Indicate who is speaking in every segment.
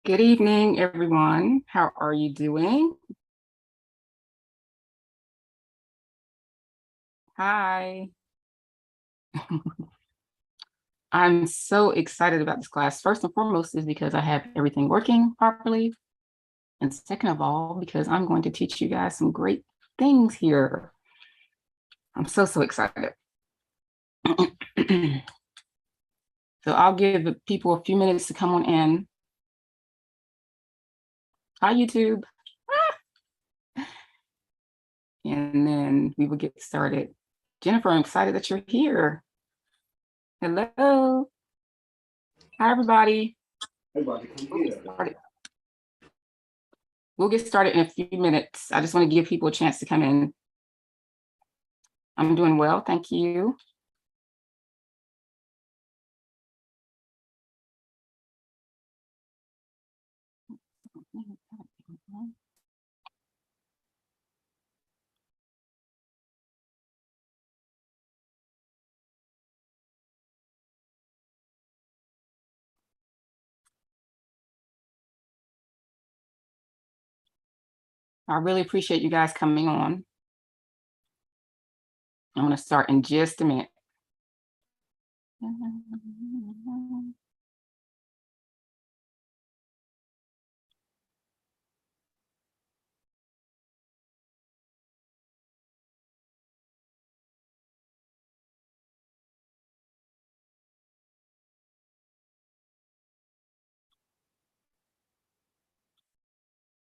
Speaker 1: Good evening, everyone. How are you doing? Hi. I'm so excited about this class. First and foremost is because I have everything working properly. And second of all, because I'm going to teach you guys some great things here. I'm so excited. So I'll give people a few minutes to come on in. Hi, YouTube. And then we will get started. Jennifer, I'm excited that you're here. Hello. Hi, everybody. We'll get started in a few minutes. I just want to give people a chance to come in. I'm doing well, thank you. I really appreciate you guys coming on. I'm going to start in just a minute.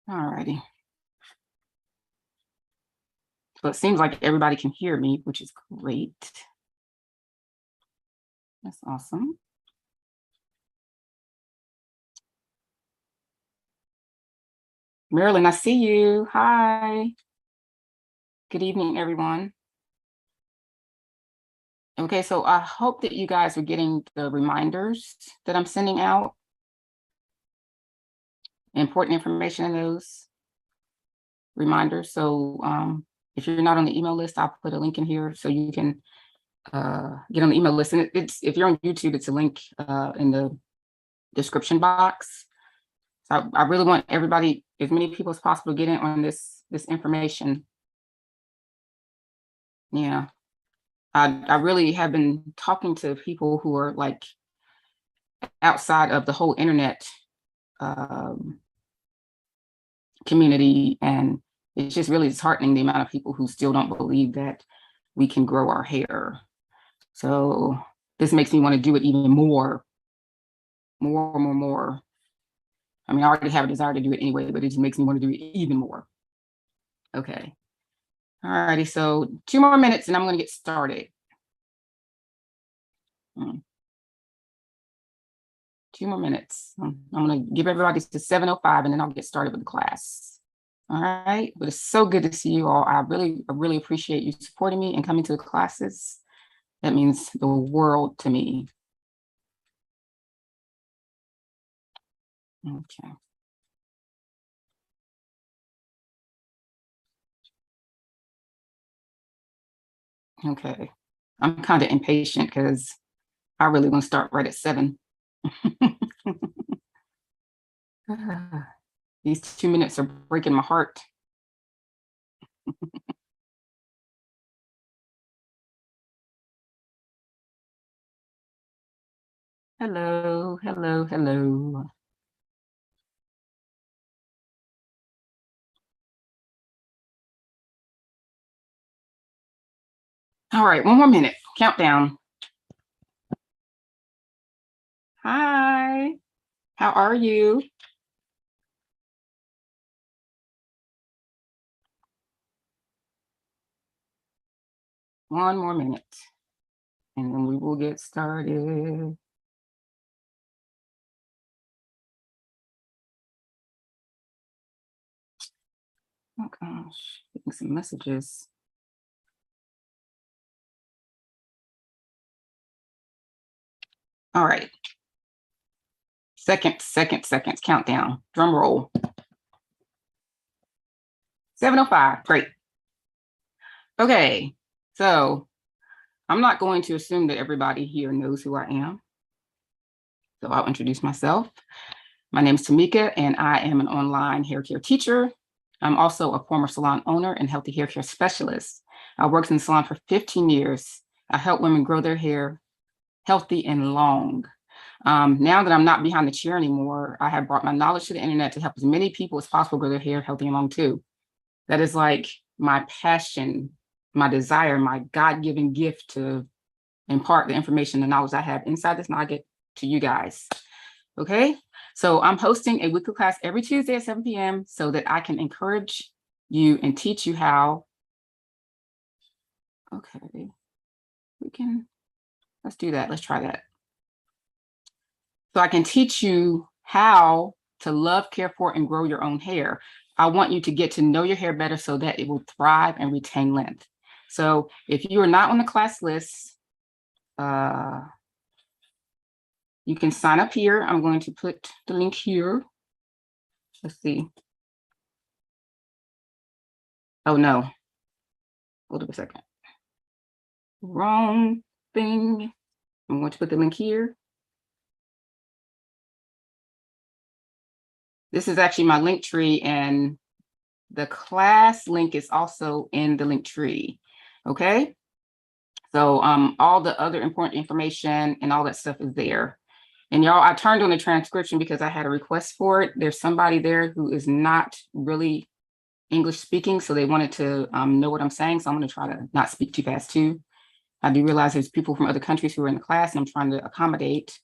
Speaker 1: All righty. So it seems like everybody can hear me, which is great. That's awesome. Marilyn, I see you. Hi. Good evening, everyone. Okay, so I hope that you guys are getting the reminders that I'm sending out. Important information in those reminders. So if you're not on the email list, I'll put a link in here so you can get on the email list. And it's if you're on YouTube, it's a link in the description box. So I really want everybody, as many people as possible, to get in on this information. Yeah, I really have been talking to people who are like outside of the whole internet community, and it's just really disheartening the amount of people who still don't believe that we can grow our hair. So this makes me want to do it even more. I mean, I already have a desire to do it anyway, but it just makes me want to do it even more. Okay. All righty, so 2 more minutes and I'm going to get started. 2 more minutes. I'm going to give everybody to 7:05 and then I'll get started with the class. All right, but it's so good to see you all. I really appreciate you supporting me and coming to the classes. That means the world to me. Okay. Okay. I'm kind of impatient because I really want to start right at 7. These 2 minutes are breaking my heart. Hello. All right, 1 more minute. Countdown. Hi. How are you? One more minute, and then we will get started. Oh gosh, getting some messages. All right. Seconds, countdown. Drum roll. 7:05, great. Okay, so I'm not going to assume that everybody here knows who I am. So I'll introduce myself. My name is Tamika, and I am an online hair care teacher. I'm also a former salon owner and healthy hair care specialist. I worked in the salon for 15 years. I help women grow their hair healthy and long. Now that I'm not behind the chair anymore, I have brought my knowledge to the internet to help as many people as possible grow their hair healthy and long too. That is like my passion, my desire, my God-given gift to impart the information, the knowledge I have inside this nugget to you guys. Okay, so I'm hosting a weekly class every Tuesday at 7 p.m. so that I can encourage you and teach you how. Okay, let's do that. Let's try that. So I can teach you how to love, care for, and grow your own hair. I want you to get to know your hair better so that it will thrive and retain length. So if you are not on the class list, you can sign up here. I'm going to put the link here. Let's see. Oh no, hold up a second. Wrong thing. I'm going to put the link here. This is actually my link tree, and the class link is also in the link tree. Okay. So all the other important information and all that stuff is there. And y'all, I turned on the transcription because I had a request for it. There's somebody there who is not really English speaking, so they wanted to know what I'm saying. So I'm going to try to not speak too fast too. I do realize there's people from other countries who are in the class, and I'm trying to accommodate.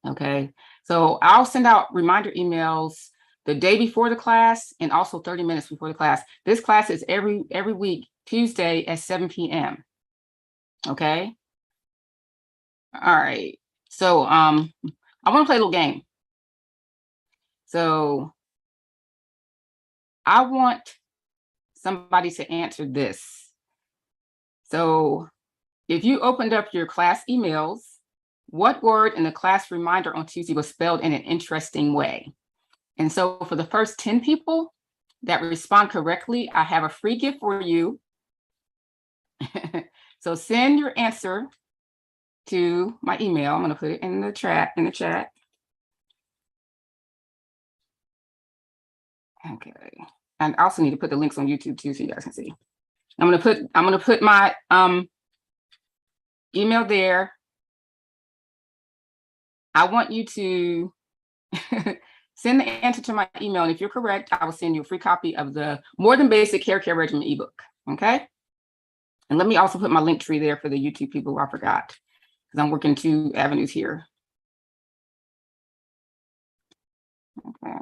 Speaker 1: Okay, so I'll send out reminder emails the day before the class and also 30 minutes before the class. This class is every week, Tuesday at 7 p.m. Okay. All right. So I want to play a little game. So I want somebody to answer this. So if you opened up your class emails, what word in the class reminder on Tuesday was spelled in an interesting way? And so for the first 10 people that respond correctly, I have a free gift for you. So send your answer to my email. I'm going to put it in the chat. Okay. And I also need to put the links on YouTube too, so you guys can see. I'm gonna put my email there. I want you to send the answer to my email, and if you're correct, I will send you a free copy of the More Than Basic Hair Care Regimen ebook. Okay. And let me also put my link tree there for the YouTube people who I forgot, because I'm working 2 avenues here. Okay.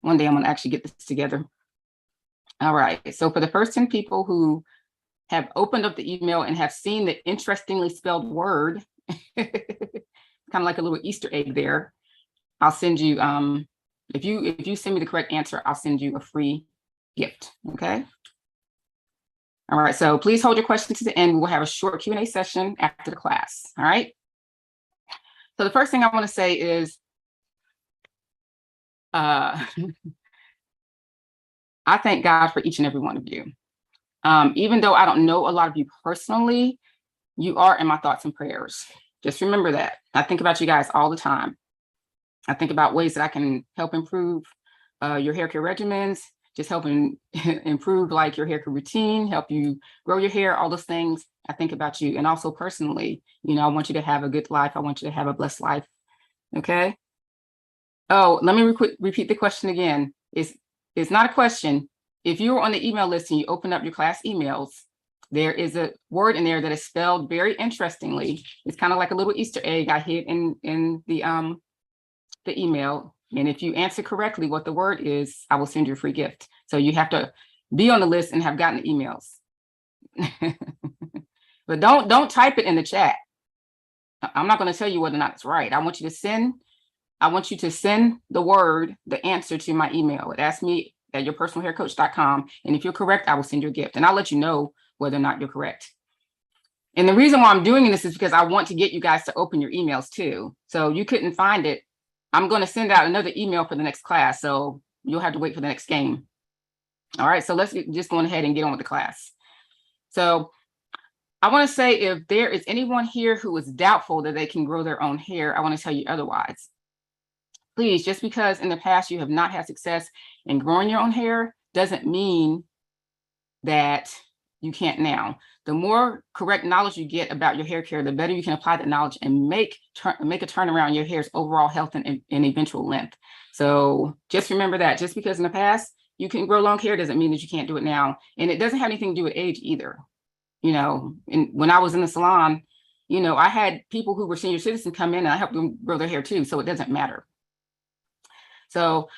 Speaker 1: One day I'm going to actually get this together. All right. So for the first 10 people who have opened up the email and have seen the interestingly spelled word, kind of like a little Easter egg there, I'll send you, if you send me the correct answer, I'll send you a free gift. Okay. All right. So please hold your questions to the end. We'll have a short Q&A session after the class. All right. So the first thing I want to say is, I thank God for each and every one of you. Even though I don't know a lot of you personally, you are in my thoughts and prayers. Just remember that. I think about you guys all the time. I think about ways that I can help improve your hair care regimens, just helping improve like your hair care routine, help you grow your hair, all those things. I think about you. And also personally, you know, I want you to have a good life. I want you to have a blessed life. Okay. Oh, let me repeat the question again. It's not a question. If you're on the email list and you open up your class emails, there is a word in there that is spelled very interestingly. It's kind of like a little Easter egg I hid in the email. And if you answer correctly what the word is, I will send you a free gift. So you have to be on the list and have gotten the emails. But don't type it in the chat. I'm not going to tell you whether or not it's right. I want you to send the word, the answer to my email. It asks me at yourpersonalhaircoach.com. And if you're correct, I will send you a gift. And I'll let you know whether or not you're correct. And the reason why I'm doing this is because I want to get you guys to open your emails too. So you couldn't find it. I'm going to send out another email for the next class. So you'll have to wait for the next game. All right. So let's just go ahead and get on with the class. So I want to say if there is anyone here who is doubtful that they can grow their own hair, I want to tell you otherwise. Please, just because in the past you have not had success in growing your own hair doesn't mean that you can't now. The more correct knowledge you get about your hair care, the better you can apply that knowledge and make a turnaround in your hair's overall health and eventual length. So just remember that just because in the past you can grow long hair doesn't mean that you can't do it now. And it doesn't have anything to do with age either. You know, and when I was in the salon, you know, I had people who were senior citizens come in and I helped them grow their hair too. So it doesn't matter. So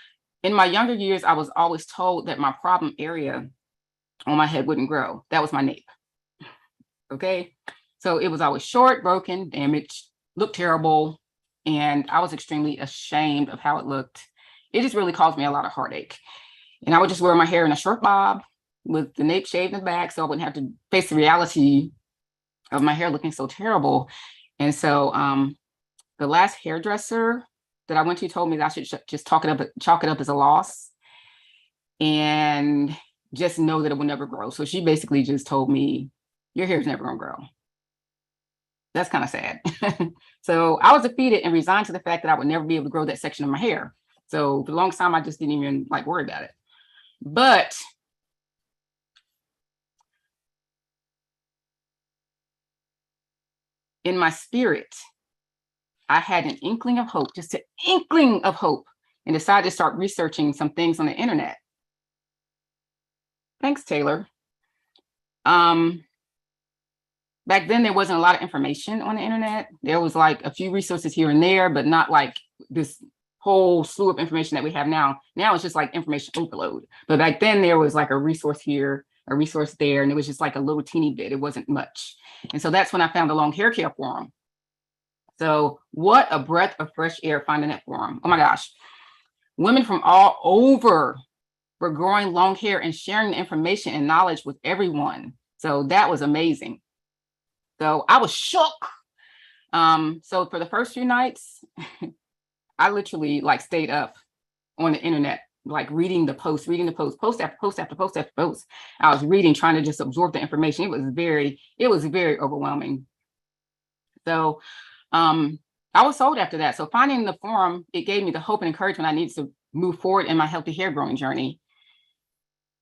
Speaker 1: in my younger years, I was always told that my problem area on my head wouldn't grow. That was my nape. Okay. So it was always short, broken, damaged, looked terrible. And I was extremely ashamed of how it looked. It just really caused me a lot of heartache. And I would just wear my hair in a short bob with the nape shaved in the back so I wouldn't have to face the reality of my hair looking so terrible. And so the last hairdresser that I went to told me that I should just chalk it up as a loss and just know that it will never grow. So she basically just told me, your hair is never going to grow. That's kind of sad. So I was defeated and resigned to the fact that I would never be able to grow that section of my hair. So for the longest time, I just didn't even like worry about it. But in my spirit, I had an inkling of hope, just an inkling of hope, and decided to start researching some things on the internet. Thanks, Taylor. Back then, there wasn't a lot of information on the internet. There was like a few resources here and there, but not like this whole slew of information that we have now. Now it's just like information overload. But back then, there was like a resource here, a resource there, and it was just like a little teeny bit. It wasn't much. And so that's when I found the Long Hair Care Forum. So what a breath of fresh air finding that forum. Oh my gosh. Women from all over were growing long hair and sharing the information and knowledge with everyone. So that was amazing. So I was shook. So for the first few nights, I literally like stayed up on the internet, like reading the post after post after post after post. I was reading, trying to just absorb the information. It was very overwhelming. So I was sold after that. So finding the forum, it gave me the hope and encouragement I needed to move forward in my healthy hair growing journey.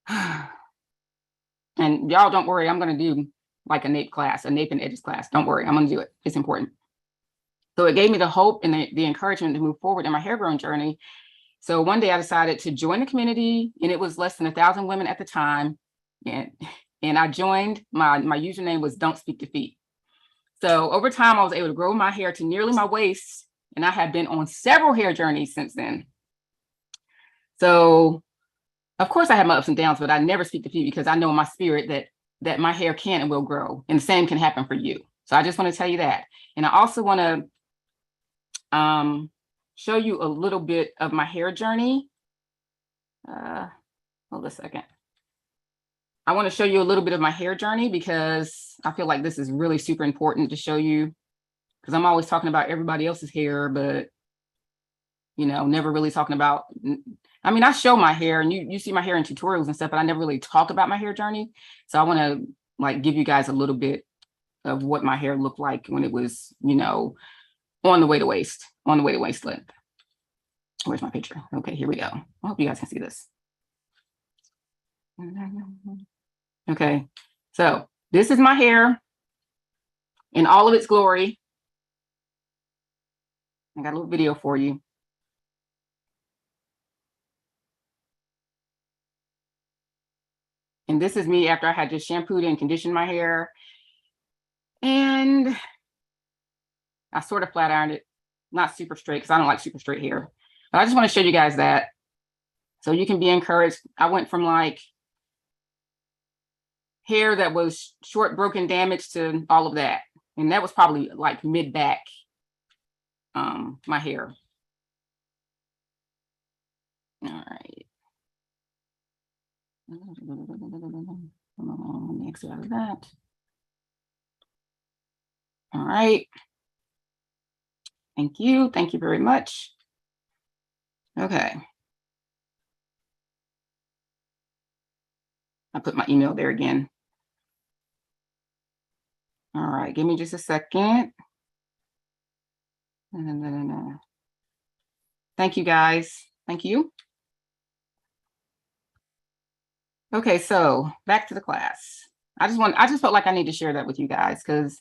Speaker 1: And y'all don't worry, I'm going to do like a nape and edges class. Don't worry, I'm going to do it. It's important. So it gave me the hope and the encouragement to move forward in my hair growing journey. So one day I decided to join the community, and it was less than 1,000 women at the time. And I joined, my username was Don't Speak Defeat. So over time, I was able to grow my hair to nearly my waist, and I have been on several hair journeys since then. So of course I have my ups and downs, but I never speak defeat because I know in my spirit that my hair can and will grow, and the same can happen for you. So I just want to tell you that. And I also want to show you a little bit of my hair journey. Hold a second. I want to show you a little bit of my hair journey because I feel like this is really super important to show you, because I'm always talking about everybody else's hair, but you know, never really talking about, I mean, I show my hair and you see my hair in tutorials and stuff, but I never really talk about my hair journey. So I want to like give you guys a little bit of what my hair looked like when it was, you know, on the way to waist length. Where's my picture? Okay, here we go. I hope you guys can see this. Okay, so this is my hair in all of its glory. I got a little video for you. And this is me after I had just shampooed and conditioned my hair. And I sort of flat ironed it, not super straight because I don't like super straight hair. But I just want to show you guys that so you can be encouraged. I went from like hair that was short, broken, damaged to all of that. And that was probably like mid-back, my hair. All right. Let me exit out of that. All right. Thank you. Thank you very much. Okay. I put my email there again. All right, give me just a second. Thank you, guys. Thank you. Okay, so back to the class. I just felt like I need to share that with you guys because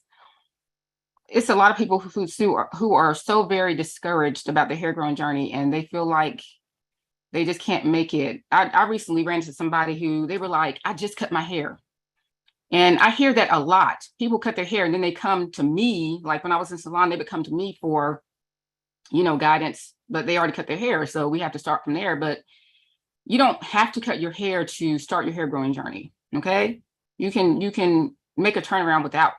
Speaker 1: it's a lot of people who are so very discouraged about the hair growing journey, and they feel like they just can't make it. I recently ran into somebody who they were like, I just cut my hair. And I hear that a lot. People cut their hair and then they come to me, like when I was in salon, they would come to me for, guidance, but they already cut their hair. So we have to start from there. But you don't have to cut your hair to start your hair growing journey. Okay. You can make a turnaround without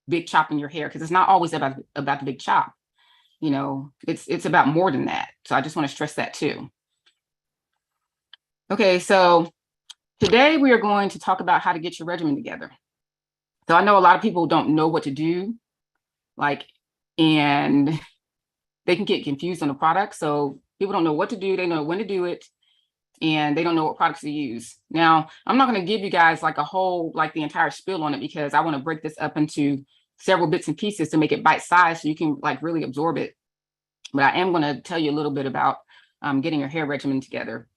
Speaker 1: big chopping your hair because it's not always about the big chop. It's about more than that. So I just want to stress that too. Okay, so today we are going to talk about how to get your regimen together. So I know a lot of people don't know what to do, and they can get confused on the product. So people don't know what to do, they know when to do it, and they don't know what products to use. Now, I'm not going to give you guys like a whole, the entire spiel on it because I want to break this up into several bits and pieces to make it bite-sized so you can really absorb it. But I am going to tell you a little bit about getting your hair regimen together.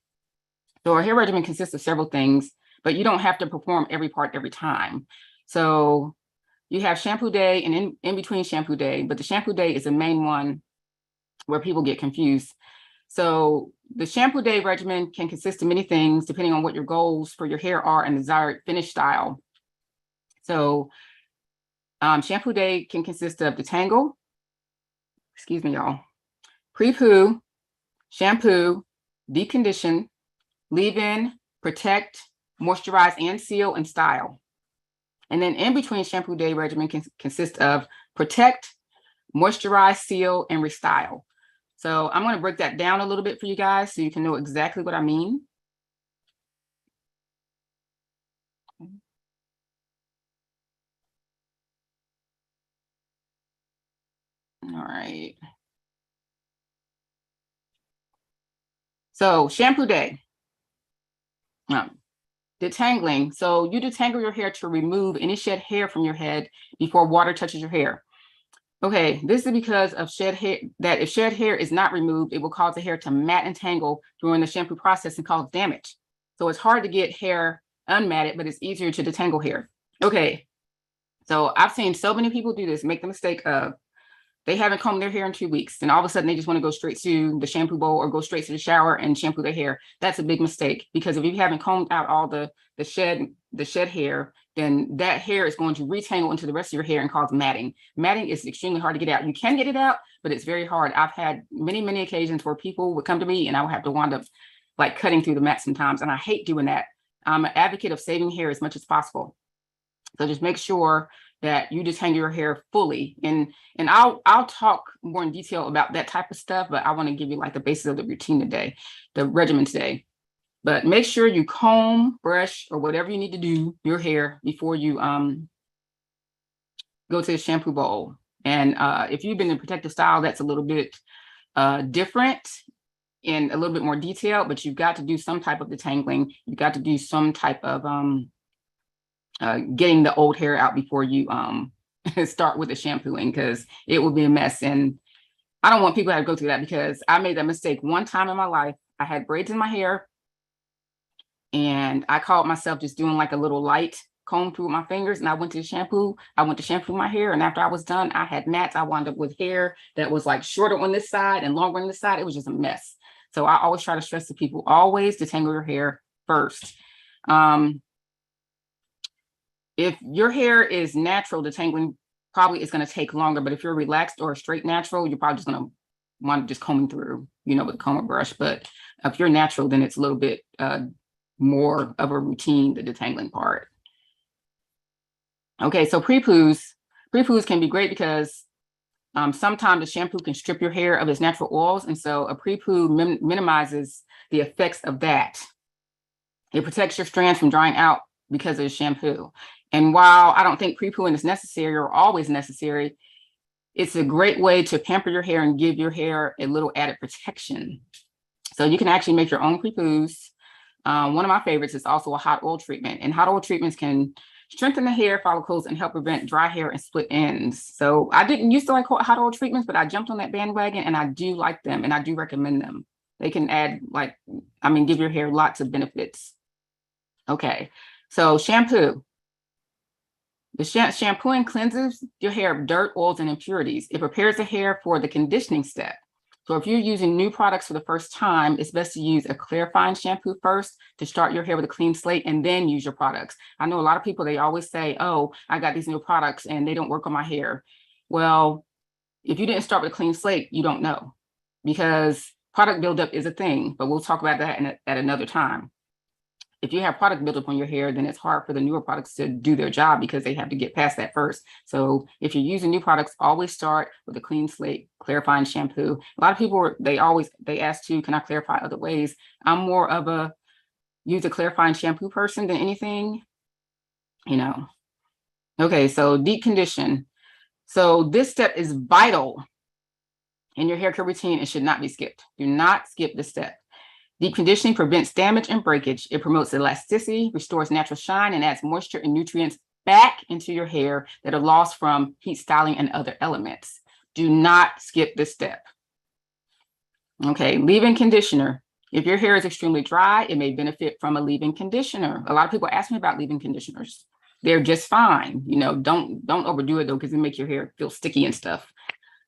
Speaker 1: So our hair regimen consists of several things, but you don't have to perform every part every time. So you have shampoo day and in between shampoo day, but the shampoo day is the main one where people get confused. So the shampoo day regimen can consist of many things depending on what your goals for your hair are and desired finish style. So shampoo day can consist of detangle, excuse me, y'all, pre-poo, shampoo, deep condition, leave-in, protect, moisturize, and seal, and style. And then in between shampoo day regimen can consist of protect, moisturize, seal, and restyle. So I'm going to break that down a little bit for you guys so you can know exactly what I mean. All right. So shampoo day. Detangling. So you detangle your hair to remove any shed hair from your head before water touches your hair. Okay, this is because of shed hair, that if shed hair is not removed, it will cause the hair to mat and tangle during the shampoo process and cause damage. So it's hard to get hair unmatted, but it's easier to detangle hair. Okay, so I've seen so many people do this, make the mistake of they haven't combed their hair in 2 weeks, and all of a sudden they just want to go straight to the shampoo bowl or go straight to the shower and shampoo their hair. That's a big mistake because if you haven't combed out all the shed hair, then that hair is going to retangle into the rest of your hair and cause matting. Matting is extremely hard to get out. You can get it out, but it's very hard. I've had many, many occasions where people would come to me and I would have to wind up cutting through the mat sometimes, and I hate doing that. I'm an advocate of saving hair as much as possible. So just make sure that you detangle your hair fully. And I'll talk more in detail about that type of stuff, but I want to give you the basis of the routine today, the regimen today. But make sure you comb, brush, or whatever you need to do your hair before you go to the shampoo bowl. And if you've been in protective style, that's a little bit different and a little bit more detailed, but you've got to do some type of detangling. You've got to do some type of getting the old hair out before you start with the shampooing, because it will be a mess. And I don't want people to have to go through that because I made that mistake one time in my life. I had braids in my hair and I caught myself just doing a little light comb through my fingers, and I went to shampoo my hair, and after I was done, I had mats. I wound up with hair that was shorter on this side and longer on this side. It was just a mess. So I always try to stress to people, always detangle your hair first. If your hair is natural, detangling probably is going to take longer, but if you're relaxed or straight natural, you're probably just going to want to just comb through, with a comb or brush. But if you're natural, then it's a little bit more of a routine, the detangling part. Okay, so pre-poos can be great because sometimes the shampoo can strip your hair of its natural oils, and so a pre-poo minimizes the effects of that. It protects your strands from drying out because of the shampoo. And while I don't think pre-pooing is necessary or always necessary, it's a great way to pamper your hair and give your hair a little added protection. So you can actually make your own pre-poos. One of my favorites is also a hot oil treatment, and hot oil treatments can strengthen the hair follicles and help prevent dry hair and split ends. So I didn't used to like hot oil treatments, but I jumped on that bandwagon and I do like them and I do recommend them. They can add give your hair lots of benefits. Okay, so shampoo. The shampooing cleanses your hair of dirt, oils, and impurities. It prepares the hair for the conditioning step. So if you're using new products for the first time, it's best to use a clarifying shampoo first to start your hair with a clean slate and then use your products. I know a lot of people, they always say, oh, I got these new products and they don't work on my hair. Well, if you didn't start with a clean slate, you don't know, because product buildup is a thing, but we'll talk about that at another time. If you have product buildup on your hair, then it's hard for the newer products to do their job because they have to get past that first. So if you're using new products, always start with a clean slate, clarifying shampoo. A lot of people, they ask too, can I clarify other ways? I'm more of a use a clarifying shampoo person than anything, Okay, so deep condition. So this step is vital in your hair care routine and should not be skipped. Do not skip this step. Deep conditioning prevents damage and breakage. It promotes elasticity, restores natural shine, and adds moisture and nutrients back into your hair that are lost from heat styling and other elements. Do not skip this step. Okay, leave-in conditioner. If your hair is extremely dry, it may benefit from a leave-in conditioner. A lot of people ask me about leave-in conditioners. They're just fine. Don't overdo it though, because it makes your hair feel sticky and stuff.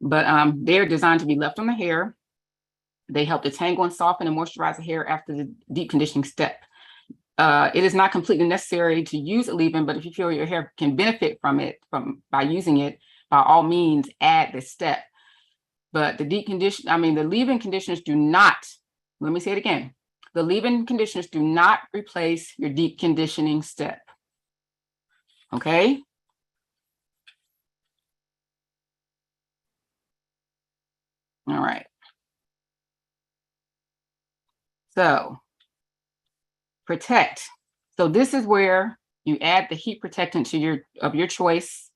Speaker 1: But they're designed to be left on the hair. They help to tangle and soften and moisturize the hair after the deep conditioning step. It is not completely necessary to use a leave-in, but if you feel your hair can benefit from it by using it, by all means, add this step. But the leave-in conditioners do not, let me say it again, the leave-in conditioners do not replace your deep conditioning step. Okay? All right. So protect. So this is where you add the heat protectant of your choice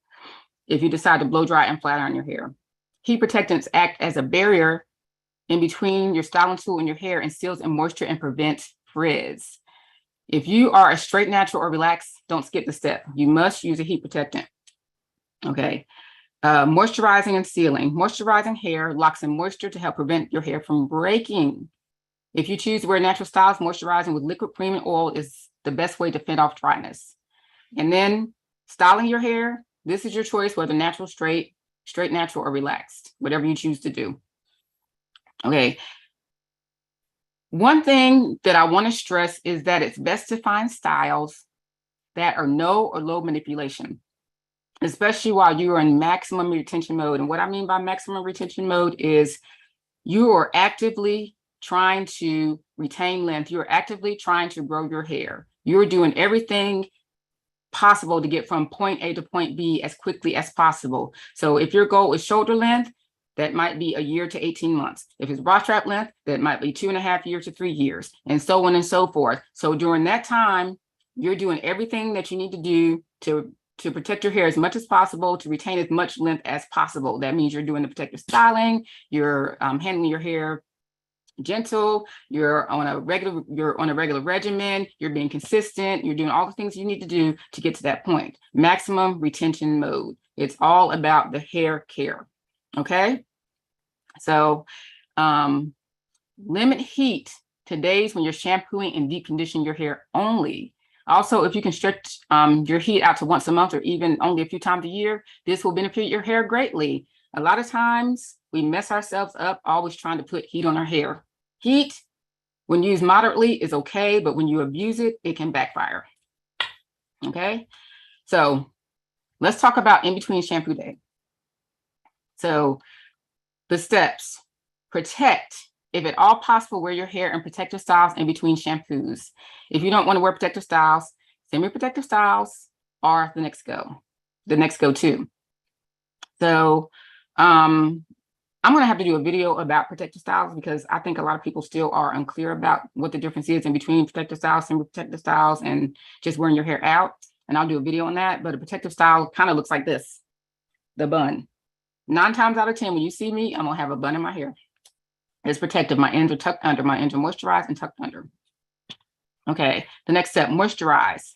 Speaker 1: if you decide to blow dry and flat iron your hair. Heat protectants act as a barrier in between your styling tool and your hair and seals in moisture and prevents frizz. If you are a straight, natural, or relaxed, don't skip the step. You must use a heat protectant. Okay. Moisturizing and sealing. Moisturizing hair locks in moisture to help prevent your hair from breaking. If you choose to wear natural styles, moisturizing with liquid premium oil is the best way to fend off dryness. And then styling your hair, this is your choice, whether natural, straight, natural, or relaxed, whatever you choose to do. Okay. One thing that I want to stress is that it's best to find styles that are no or low manipulation, especially while you are in maximum retention mode. And what I mean by maximum retention mode is you are actively trying to retain length. You're actively trying to grow your hair. You're doing everything possible to get from point A to point B as quickly as possible. So if your goal is shoulder length, that might be a year to 18 months. If it's bra strap length, that might be 2.5 years to 3 years, and so on and so forth. So during that time, you're doing everything that you need to do to protect your hair as much as possible, to retain as much length as possible. That means you're doing the protective styling, you're handling your hair gentle, you're on a regular regimen, you're being consistent, you're doing all the things you need to do to get to that point. Maximum retention mode. It's all about the hair care. Okay. So limit heat to days when you're shampooing and deep conditioning your hair only. Also, if you can stretch your heat out to once a month or even only a few times a year, this will benefit your hair greatly. A lot of times we mess ourselves up always trying to put heat on our hair. Heat, when used moderately, is okay, but when you abuse it, it can backfire. Okay, so let's talk about in between shampoo day. So the steps: protect. If at all possible, wear your hair in protective styles in between shampoos. If you don't want to wear protective styles, semi-protective styles are the next go-to. So I'm going to have to do a video about protective styles because I think a lot of people still are unclear about what the difference is in between protective styles, semi-protective styles, and just wearing your hair out. And I'll do a video on that. But a protective style kind of looks like this, the bun. 9 times out of 10, when you see me, I'm going to have a bun in my hair. It's protective. My ends are tucked under. My ends are moisturized and tucked under. Okay, the next step, moisturize.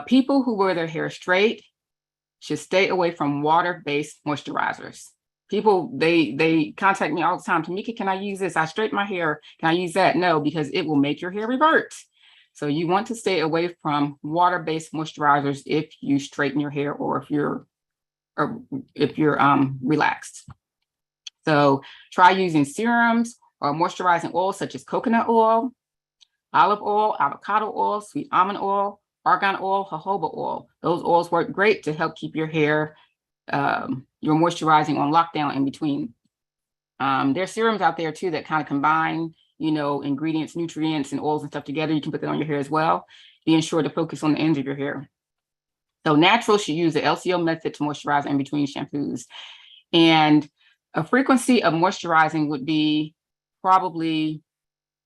Speaker 1: People who wear their hair straight should stay away from water-based moisturizers. People, they contact me all the time. Tamika, can I use this? I straighten my hair. Can I use that? No, because it will make your hair revert. So you want to stay away from water-based moisturizers if you straighten your hair or if you're relaxed. So try using serums or moisturizing oils such as coconut oil, olive oil, avocado oil, sweet almond oil, argan oil, jojoba oil. Those oils work great to help keep your hair, your moisturizing on lockdown in between. There's serums out there too that kind of combine, you know, ingredients, nutrients, and oils and stuff together. You can put that on your hair as well, being sure to focus on the ends of your hair. So natural should use the LCO method to moisturize in between shampoos. And a frequency of moisturizing would be probably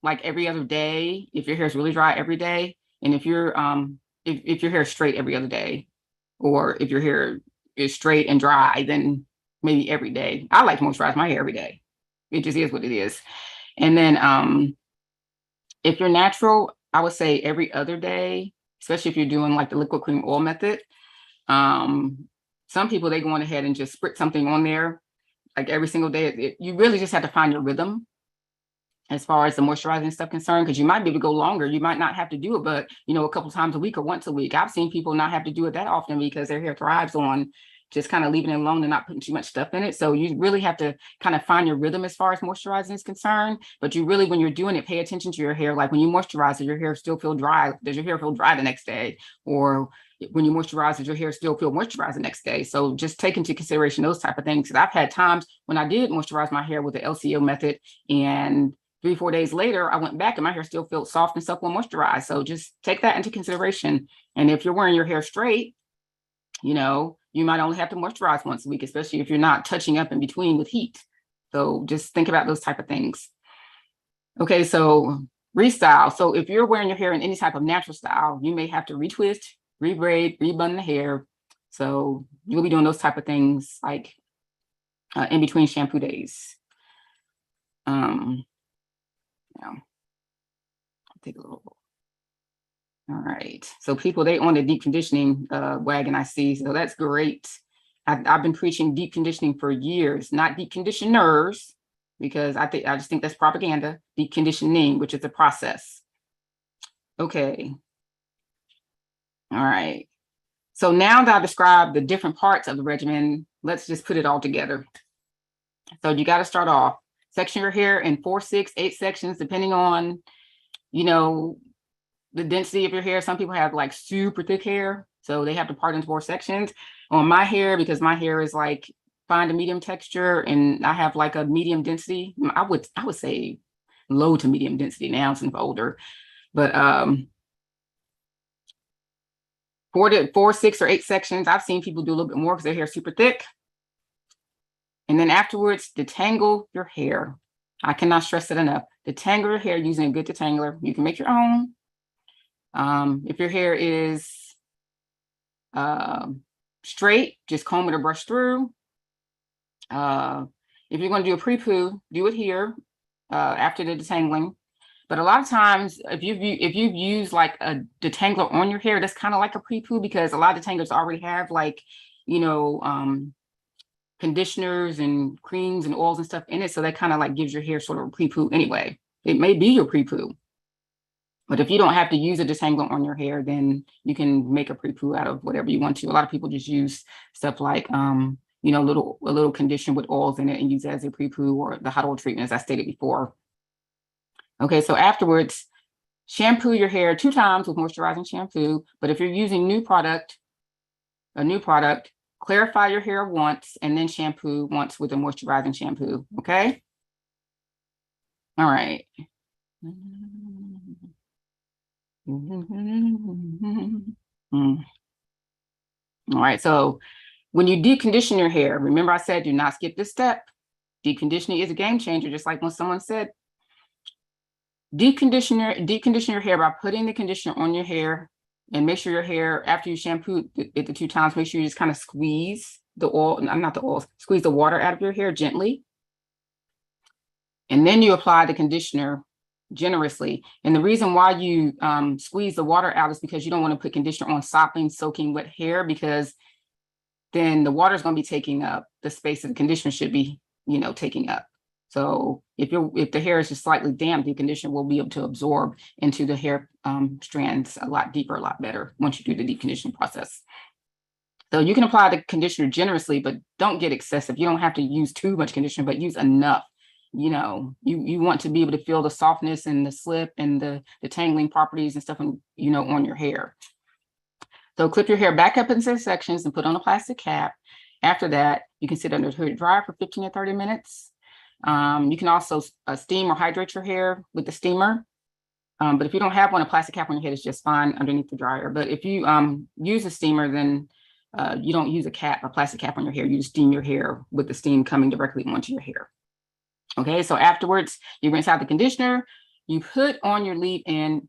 Speaker 1: like every other day if your hair is really dry every day, and if you're if your hair is straight every other day, or if your hair is straight and dry, then maybe every day. I like to moisturize my hair every day. It just is what it is. And then if you're natural, I would say every other day, especially if you're doing like the liquid cream oil method. Some people, they go on ahead and just spritz something on there like every single day. You really just have to find your rhythm as far as the moisturizing stuff concerned, because you might be able to go longer. You might not have to do it, but you know, a couple times a week or once a week. I've seen people not have to do it that often because their hair thrives on just kind of leaving it alone and not putting too much stuff in it. So you really have to kind of find your rhythm as far as moisturizing is concerned. But you really, when you're doing it, pay attention to your hair. Like when you moisturize, does your hair still feel dry? Does your hair feel dry the next day? Or when you moisturize, does your hair still feel moisturized the next day? So just take into consideration those type of things. Because I've had times when I did moisturize my hair with the LCO method, and 3-4 days later, I went back and my hair still felt soft and supple and moisturized. So just take that into consideration. And if you're wearing your hair straight, you know, you might only have to moisturize once a week, especially if you're not touching up in between with heat. So just think about those type of things. Okay, so restyle. So if you're wearing your hair in any type of natural style, you may have to retwist, rebraid, rebun the hair. So you'll be doing those type of things like in between shampoo days. Yeah. I'll take a little. All right. So people, they on the deep conditioning wagon, I see. So that's great. I've been preaching deep conditioning for years, not deep conditioners, because I just think that's propaganda. Deep conditioning, which is a process. Okay. All right. So now that I've described the different parts of the regimen, let's just put it all together. So you got to start off. Section your hair in 4, 6, 8 sections, depending on, you know, the density of your hair. Some people have like super thick hair, so they have to part into 4 sections. On my hair, because my hair is like fine to medium texture, and I have like a medium density. I would say low to medium density now since I'm older, but 4, 6, or 8 sections. I've seen people do a little bit more because their hair is super thick. And then afterwards, detangle your hair. I cannot stress it enough. Detangle your hair using a good detangler. You can make your own. If your hair is straight, just comb it or brush through. If you're going to do a pre-poo, do it here after the detangling. But a lot of times, if you've used like a detangler on your hair, that's kind of like a pre-poo, because a lot of detanglers already have like, you know, conditioners and creams and oils and stuff in it. So that kind of like gives your hair sort of a pre-poo anyway. It may be your pre-poo. But if you don't have to use a detangler on your hair, then you can make a pre-poo out of whatever you want to. A lot of people just use stuff like, you know, a little condition with oils in it and use it as a pre-poo, or the hot oil treatment, as I stated before. Okay, so afterwards, shampoo your hair 2 times with moisturizing shampoo. But if you're using a new product, clarify your hair once and then shampoo once with a moisturizing shampoo. Okay. All right. All right. So when you deep condition your hair, remember I said do not skip this step. Deep conditioning is a game changer, just like when someone said, deep condition your hair by putting the conditioner on your hair, and make sure your hair, after you shampoo it the 2 times, make sure you just kind of squeeze the oil, not the oil, squeeze the water out of your hair gently. And then you apply the conditioner generously. And the reason why you squeeze the water out is because you don't want to put conditioner on soaking wet hair, because then the water is going to be taking up the space that the conditioner should be, taking up. So if the hair is just slightly damp, the conditioner will be able to absorb into the hair strands a lot deeper, a lot better once you do the deep conditioning process. So you can apply the conditioner generously, but don't get excessive. You don't have to use too much conditioner, but use enough. You want to be able to feel the softness and the slip and the tangling properties and stuff, on your hair. So clip your hair back up into sections and put on a plastic cap. After that, you can sit under the dryer for 15 or 30 minutes. You can also steam or hydrate your hair with the steamer. But if you don't have one, a plastic cap on your head is just fine underneath the dryer. But if you use a steamer, then you don't use a plastic cap on your hair. You just steam your hair with the steam coming directly onto your hair. Okay, so afterwards, you rinse out the conditioner, you put on your leave-in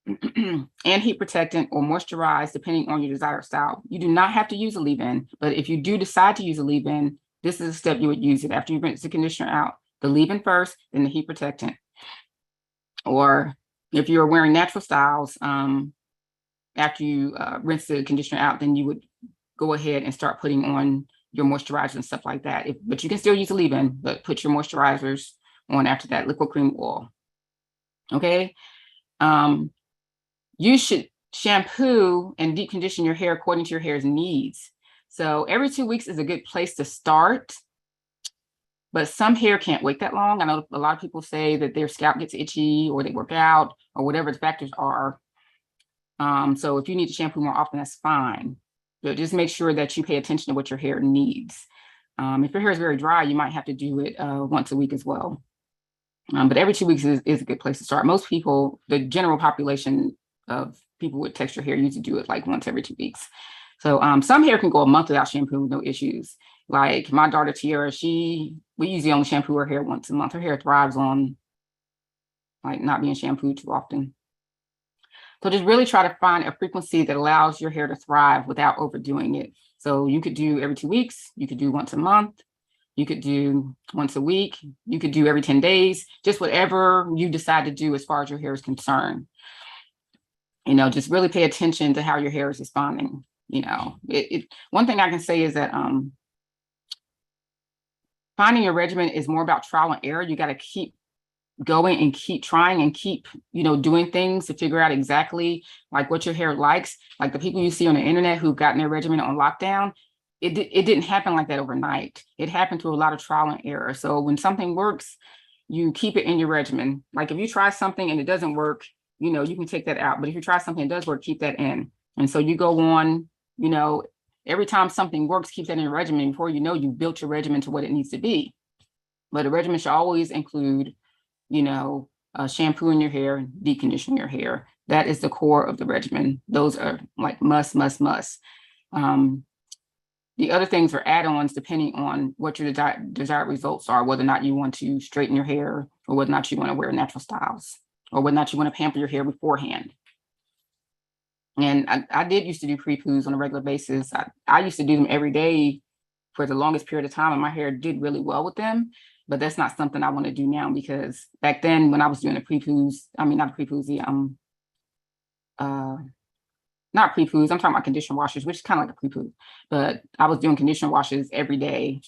Speaker 1: and heat protectant or moisturize, depending on your desired style. You do not have to use a leave-in, but if you do decide to use a leave-in, this is a step you would use it. After you rinse the conditioner out, the leave-in first, then the heat protectant. Or if you're wearing natural styles, after you rinse the conditioner out, then you would go ahead and start putting on your moisturizers and stuff like that. But you can still use a leave-in, but put your moisturizers on after that, liquid cream oil. Okay. You should shampoo and deep condition your hair according to your hair's needs. So every 2 weeks is a good place to start, but some hair can't wait that long. I know a lot of people say that their scalp gets itchy or they work out or whatever the factors are. So if you need to shampoo more often, that's fine. But just make sure that you pay attention to what your hair needs. If your hair is very dry, you might have to do it once a week as well. But every 2 weeks is a good place to start. Most people, the general population of people with texture hair, usually do it like once every 2 weeks. So some hair can go a month without shampoo with no issues. Like my daughter Tiara, we usually only shampoo her hair once a month. Her hair thrives on like not being shampooed too often. So just really try to find a frequency that allows your hair to thrive without overdoing it. So you could do every 2 weeks, you could do once a month, you could do once a week, you could do every 10 days, just whatever you decide to do as far as your hair is concerned. Just really pay attention to how your hair is responding. One thing I can say is that finding your regimen is more about trial and error. You got to keep going and keep trying and keep, doing things to figure out exactly like what your hair likes. Like the people you see on the internet who've gotten their regimen on lockdown, it didn't happen like that overnight. It happened through a lot of trial and error. So when something works, you keep it in your regimen. Like if you try something and it doesn't work, you can take that out. But if you try something that does work, keep that in. And so you go on, every time something works, keep that in your regimen. Before you know, you've built your regimen to what it needs to be. But a regimen should always include shampooing your hair, deep conditioning your hair. That is the core of the regimen. Those are like must. The other things are add-ons depending on what your desired results are, whether or not you want to straighten your hair or whether or not you want to wear natural styles or whether or not you want to pamper your hair beforehand. And I did used to do pre-poos on a regular basis. I used to do them every day for the longest period of time, and my hair did really well with them. But that's not something I want to do now, because back then when I was doing the pre-poos, not pre-poos, not pre-poos, I'm talking about conditioner washes, which is kind of like a pre-poo. But I was doing conditioner washes every day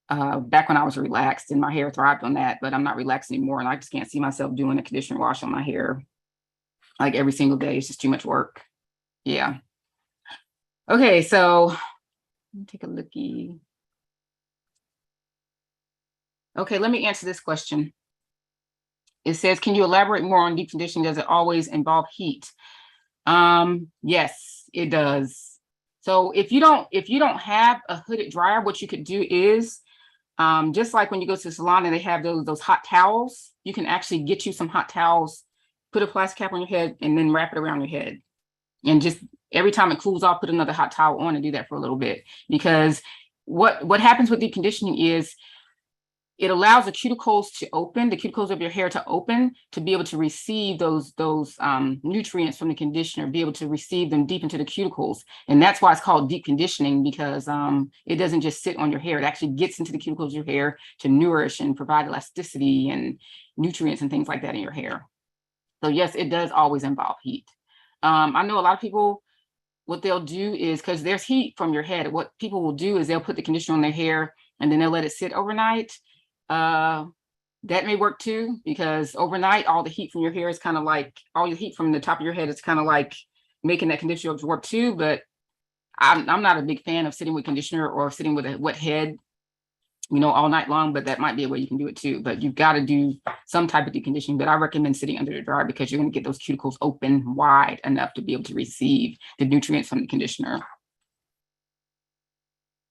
Speaker 1: back when I was relaxed, and my hair thrived on that. But I'm not relaxed anymore, and I just can't see myself doing a conditioner wash on my hair like every single day. It's just too much work. Yeah. Okay, so let me take a looky. Okay, let me answer this question. It says, can you elaborate more on deep conditioning? Does it always involve heat? Yes, it does. So if you don't have a hooded dryer, what you could do is, just like when you go to the salon and they have those hot towels, you can actually get you some hot towels, put a plastic cap on your head, and then wrap it around your head. And just every time it cools off, put another hot towel on and do that for a little bit. Because what happens with deep conditioning is it allows the cuticles to open, the cuticles of your hair to open, to be able to receive those nutrients from the conditioner, be able to receive them deep into the cuticles. And that's why it's called deep conditioning, because it doesn't just sit on your hair. It actually gets into the cuticles of your hair to nourish and provide elasticity and nutrients and things like that in your hair. So yes, it does always involve heat. I know a lot of people, what they'll do is, because there's heat from your head, what people will do is they'll put the conditioner on their hair and then they'll let it sit overnight. That may work too, because overnight, all the heat from your hair is kind of like, all the heat from the top of your head is kind of like making that conditioner absorb too. But I'm not a big fan of sitting with conditioner or sitting with a wet head, you know, all night long, but that might be a way you can do it too. But you've got to do some type of deep conditioning. But I recommend sitting under the dryer, because you're going to get those cuticles open wide enough to be able to receive the nutrients from the conditioner.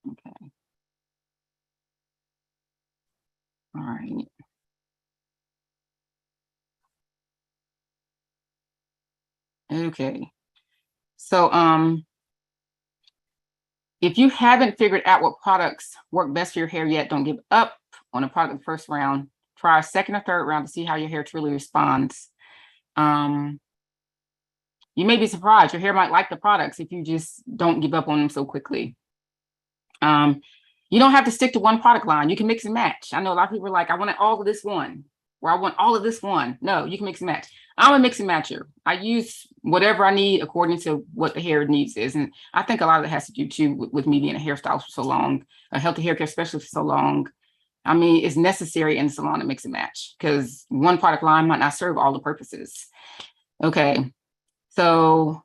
Speaker 1: Okay. All right. Okay. So if you haven't figured out what products work best for your hair yet, don't give up on a product the first round. Try a second or third round to see how your hair truly responds. You may be surprised. Your hair might like the products if you just don't give up on them so quickly. You don't have to stick to one product line. You can mix and match. I know a lot of people are like, I want all of this one, or I want all of this one. No, you can mix and match. I'm a mix and matcher. I use whatever I need according to what the hair needs is. And I think a lot of it has to do too with me being a hairstylist for so long, a healthy hair care specialist for so long. I mean, it's necessary in the salon to mix and match, because one product line might not serve all the purposes. Okay. So,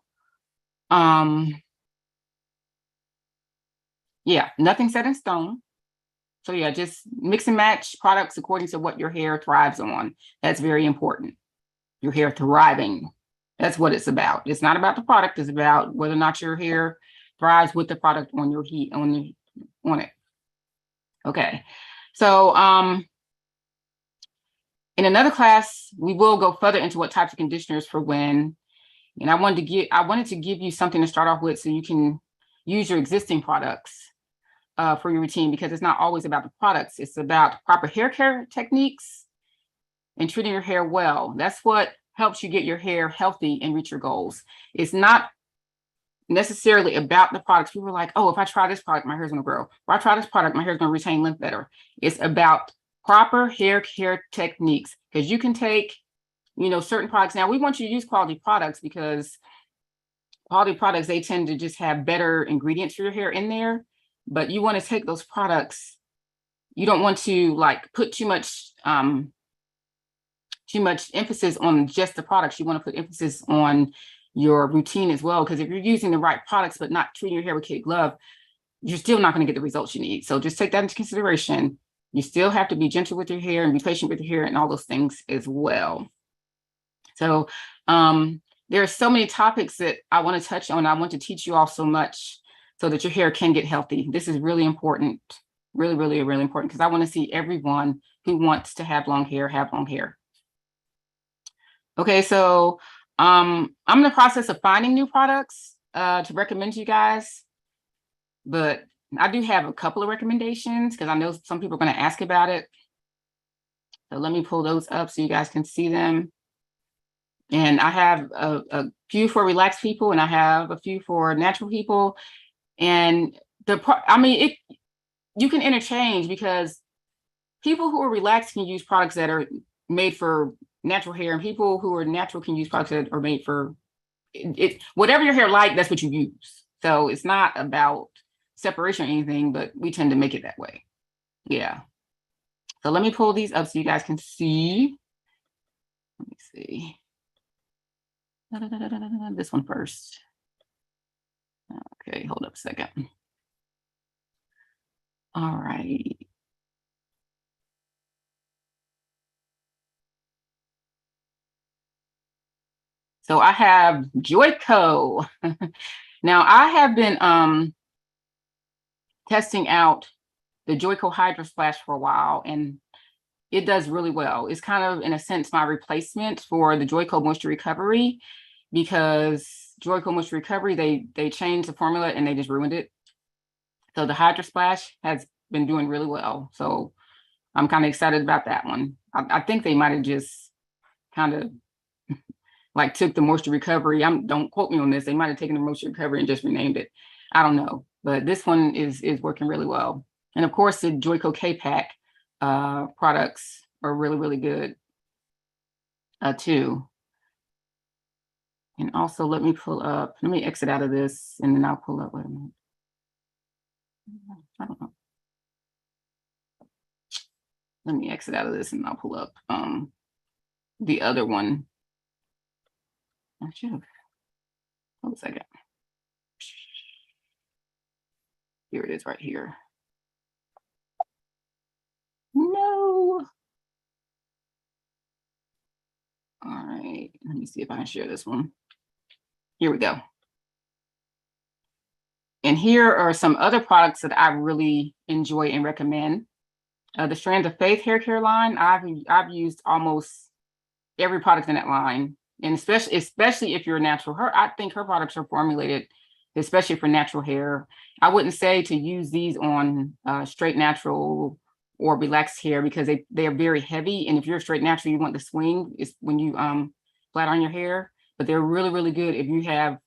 Speaker 1: yeah, nothing set in stone. So yeah, just mix and match products according to what your hair thrives on. That's very important. Your hair thriving. That's what it's about. It's not about the product. It's about whether or not your hair thrives with the product on your heat on it. Okay. So in another class, we will go further into what types of conditioners for when. And I wanted to give you something to start off with so you can use your existing products for your routine, because it's not always about the products. It's about proper hair care techniques and treating your hair well. That's what helps you get your hair healthy and reach your goals. It's not necessarily about the products. People are like, oh, if I try this product, my hair's gonna grow. If I try this product, my hair's gonna retain length better. It's about proper hair care techniques, because you can take, you know, certain products. Now, we want you to use quality products, because quality products, they tend to just have better ingredients for your hair in there. But you want to take those products, you don't want to like put too much emphasis on just the products. You want to put emphasis on your routine as well, because if you're using the right products but not treating your hair with kid glove, you're still not going to get the results you need. So just take that into consideration. You still have to be gentle with your hair and be patient with your hair and all those things as well. So there are so many topics that I want to touch on. I want to teach you all so much so that your hair can get healthy. This is really important, really, really, really important, because I want to see everyone who wants to have long hair have long hair. Okay, so I'm in the process of finding new products to recommend to you guys, but I do have a couple of recommendations because I know some people are going to ask about it. So let me pull those up so you guys can see them. And I have a few for relaxed people, and I have a few for natural people. And you can interchange, because people who are relaxed can use products that are made for natural hair, and people who are natural can use products that are made for it. Whatever your hair like, that's what you use. So it's not about separation or anything, but we tend to make it that way. Yeah. So let me pull these up so you guys can see. Let me see. This one first. Okay, hold up a second. All right. So I have Joico. Now I have been testing out the Joico Hydro Splash for a while, and it does really well. It's kind of, in a sense, my replacement for the Joico Moisture Recovery, because Joico Moisture Recovery, they changed the formula and they just ruined it. So the Hydro Splash has been doing really well. So I'm kind of excited about that one. I think they might have just kind of like took the moisture recovery. Don't quote me on this. They might have taken the moisture recovery and just renamed it. I don't know, but this one is working really well. And of course, the Joico K-Pack products are really, really good too. And also, let me exit out of this and then I'll pull up. Wait a minute. I don't know. Let me exit out of this and I'll pull up the other one. I should have. Hold a second. Here it is right here. No. All right. Let me see if I can share this one. Here we go. And here are some other products that I really enjoy and recommend. The Strands of Faith hair care line. I've used almost every product in that line, and especially if you're natural. I think her products are formulated especially for natural hair. I wouldn't say to use these on straight natural or relaxed hair because they are very heavy. And if you're straight natural, you want the swing is when you flat on your hair. But they're really, really good if you have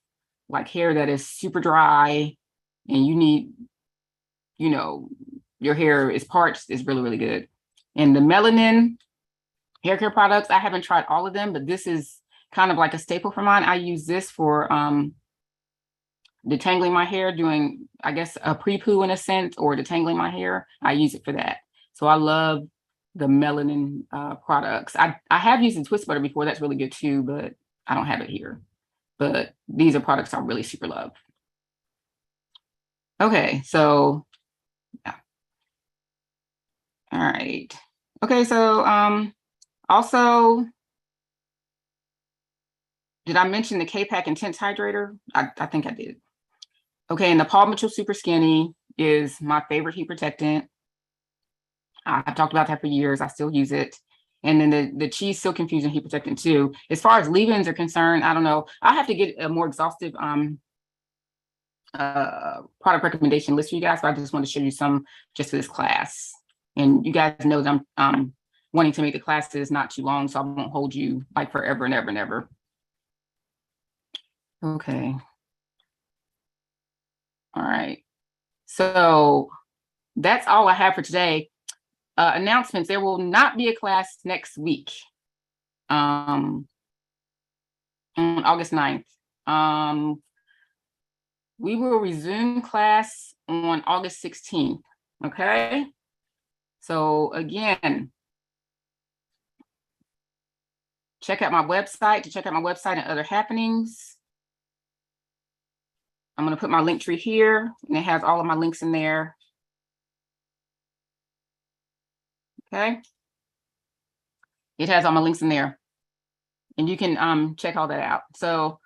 Speaker 1: like hair that is super dry and you need, your hair is parched. Is really, really good. And the melanin hair care products, I haven't tried all of them, but this is kind of like a staple for mine. I use this for detangling my hair, doing, I guess, a pre-poo in a sense, or detangling my hair. I use it for that. So I love the melanin products. I have used the twist butter before. That's really good too, but I don't have it here. But these are products I really super love. Okay, so yeah. All right. Okay, so also, did I mention the K-Pack Intense Hydrator? I think I did. Okay, and the Paul Mitchell Super Skinny is my favorite heat protectant. I've talked about that for years. I still use it. And then the Cheese Silk Infusion heat protectant too. As far as leave-ins are concerned, I don't know. I have to get a more exhaustive product recommendation list for you guys, but I just want to show you some just for this class. And you guys know that I'm wanting to make the classes not too long, so I won't hold you like forever and ever and ever. Okay. All right. So that's all I have for today. Announcements. There will not be a class next week. On August 9th. We will resume class on August 16th. Okay. So again, check out my website and other happenings. I'm going to put my link tree here, and it has all of my links in there. Okay. It has all my links in there, and you can check all that out. So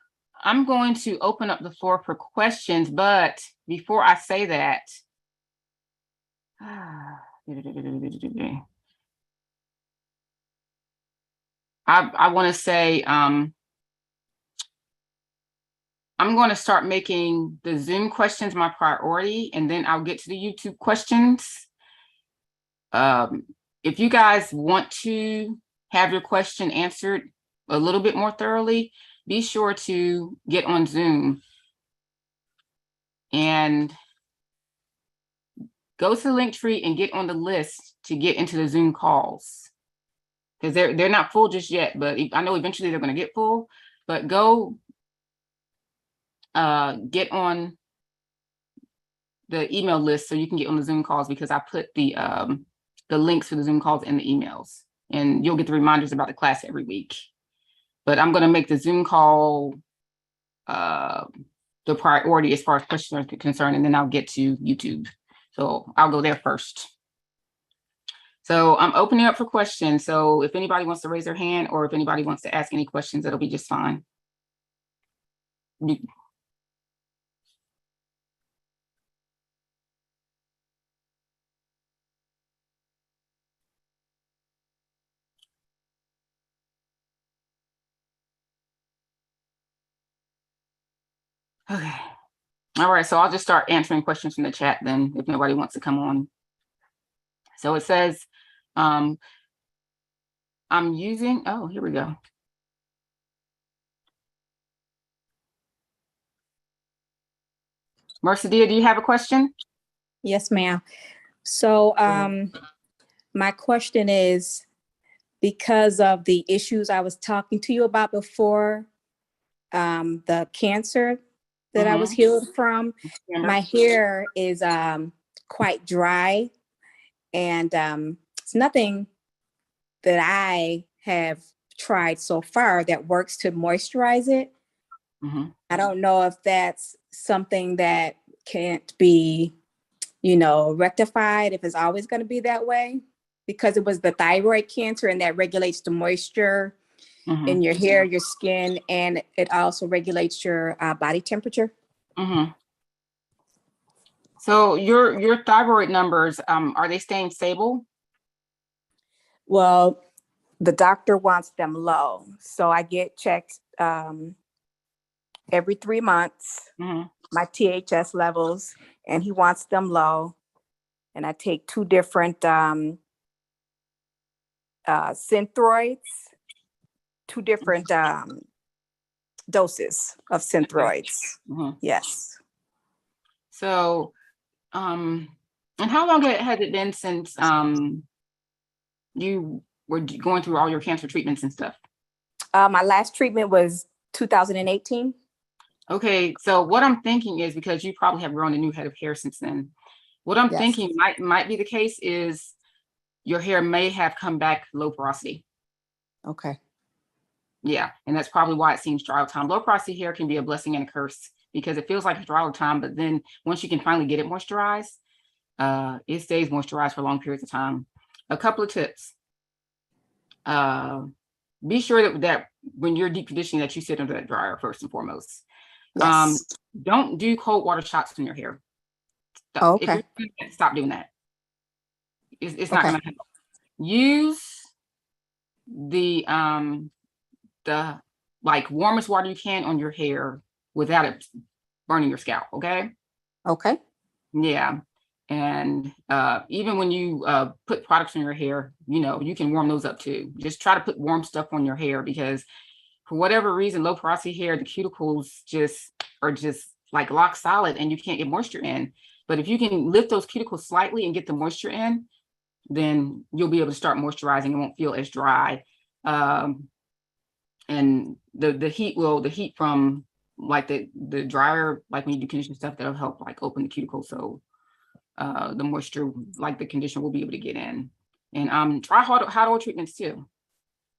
Speaker 1: I'm going to open up the floor for questions, but before I say that, I want to say I'm going to start making the Zoom questions my priority, and then I'll get to the YouTube questions. If you guys want to have your question answered a little bit more thoroughly, be sure to get on Zoom and go to the link tree and get on the list to get into the Zoom calls, because they're not full just yet, but I know eventually they're going to get full. But go get on the email list so you can get on the Zoom calls, because I put the links for the Zoom calls in the emails, and you'll get the reminders about the class every week. But I'm going to make the Zoom call the priority as far as questions are concerned, and then I'll get to YouTube. So I'll go there first. So I'm opening up for questions. So if anybody wants to raise their hand, or if anybody wants to ask any questions, it'll be just fine. Okay. All right. So I'll just start answering questions from the chat then, if nobody wants to come on. So it says, I'm using, oh, here we go. Mercedia, do you have a question?
Speaker 2: Yes, ma'am. So my question is, because of the issues I was talking to you about before, the cancer that I was healed from, my hair is quite dry, and it's nothing that I have tried so far that works to moisturize it. I don't know if that's something that can't be, rectified, if it's always going to be that way, because it was the thyroid cancer, and that regulates the moisture in your hair, your skin, and it also regulates your body temperature.
Speaker 1: So your thyroid numbers, are they staying stable?
Speaker 2: Well, the doctor wants them low, so I get checked every 3 months, my THS levels, and he wants them low. And I take 2 different Synthroids, 2 different doses of Synthroids. Yes.
Speaker 1: So, and how long has it been since you were going through all your cancer treatments and stuff?
Speaker 2: My last treatment was 2018.
Speaker 1: Okay, so what I'm thinking is, because you probably have grown a new head of hair since then, what I'm thinking might be the case is your hair may have come back low porosity.
Speaker 2: Okay.
Speaker 1: Yeah, and that's probably why it seems dry all the time. Low porosity hair can be a blessing and a curse, because it feels like it's dry all the time, but then once you can finally get it moisturized, it stays moisturized for long periods of time. A couple of tips. Be sure that when you're deep conditioning, that you sit under that dryer first and foremost.
Speaker 2: Yes.
Speaker 1: Don't do cold water shots in your hair.
Speaker 2: Okay.
Speaker 1: If you're doing that, stop doing that. It's not gonna help. Use the like warmest water you can on your hair without it burning your scalp. Okay.
Speaker 2: Okay.
Speaker 1: Yeah. And even when you put products in your hair, you can warm those up too. Just try to put warm stuff on your hair, because for whatever reason, low porosity hair, the cuticles are just like lock solid, and you can't get moisture in. But if you can lift those cuticles slightly and get the moisture in, then you'll be able to start moisturizing. It won't feel as dry. And the heat from like the dryer, like when you do condition stuff, that'll help like open the cuticle, so the moisture, like the conditioner, will be able to get in. And try hot oil treatments too.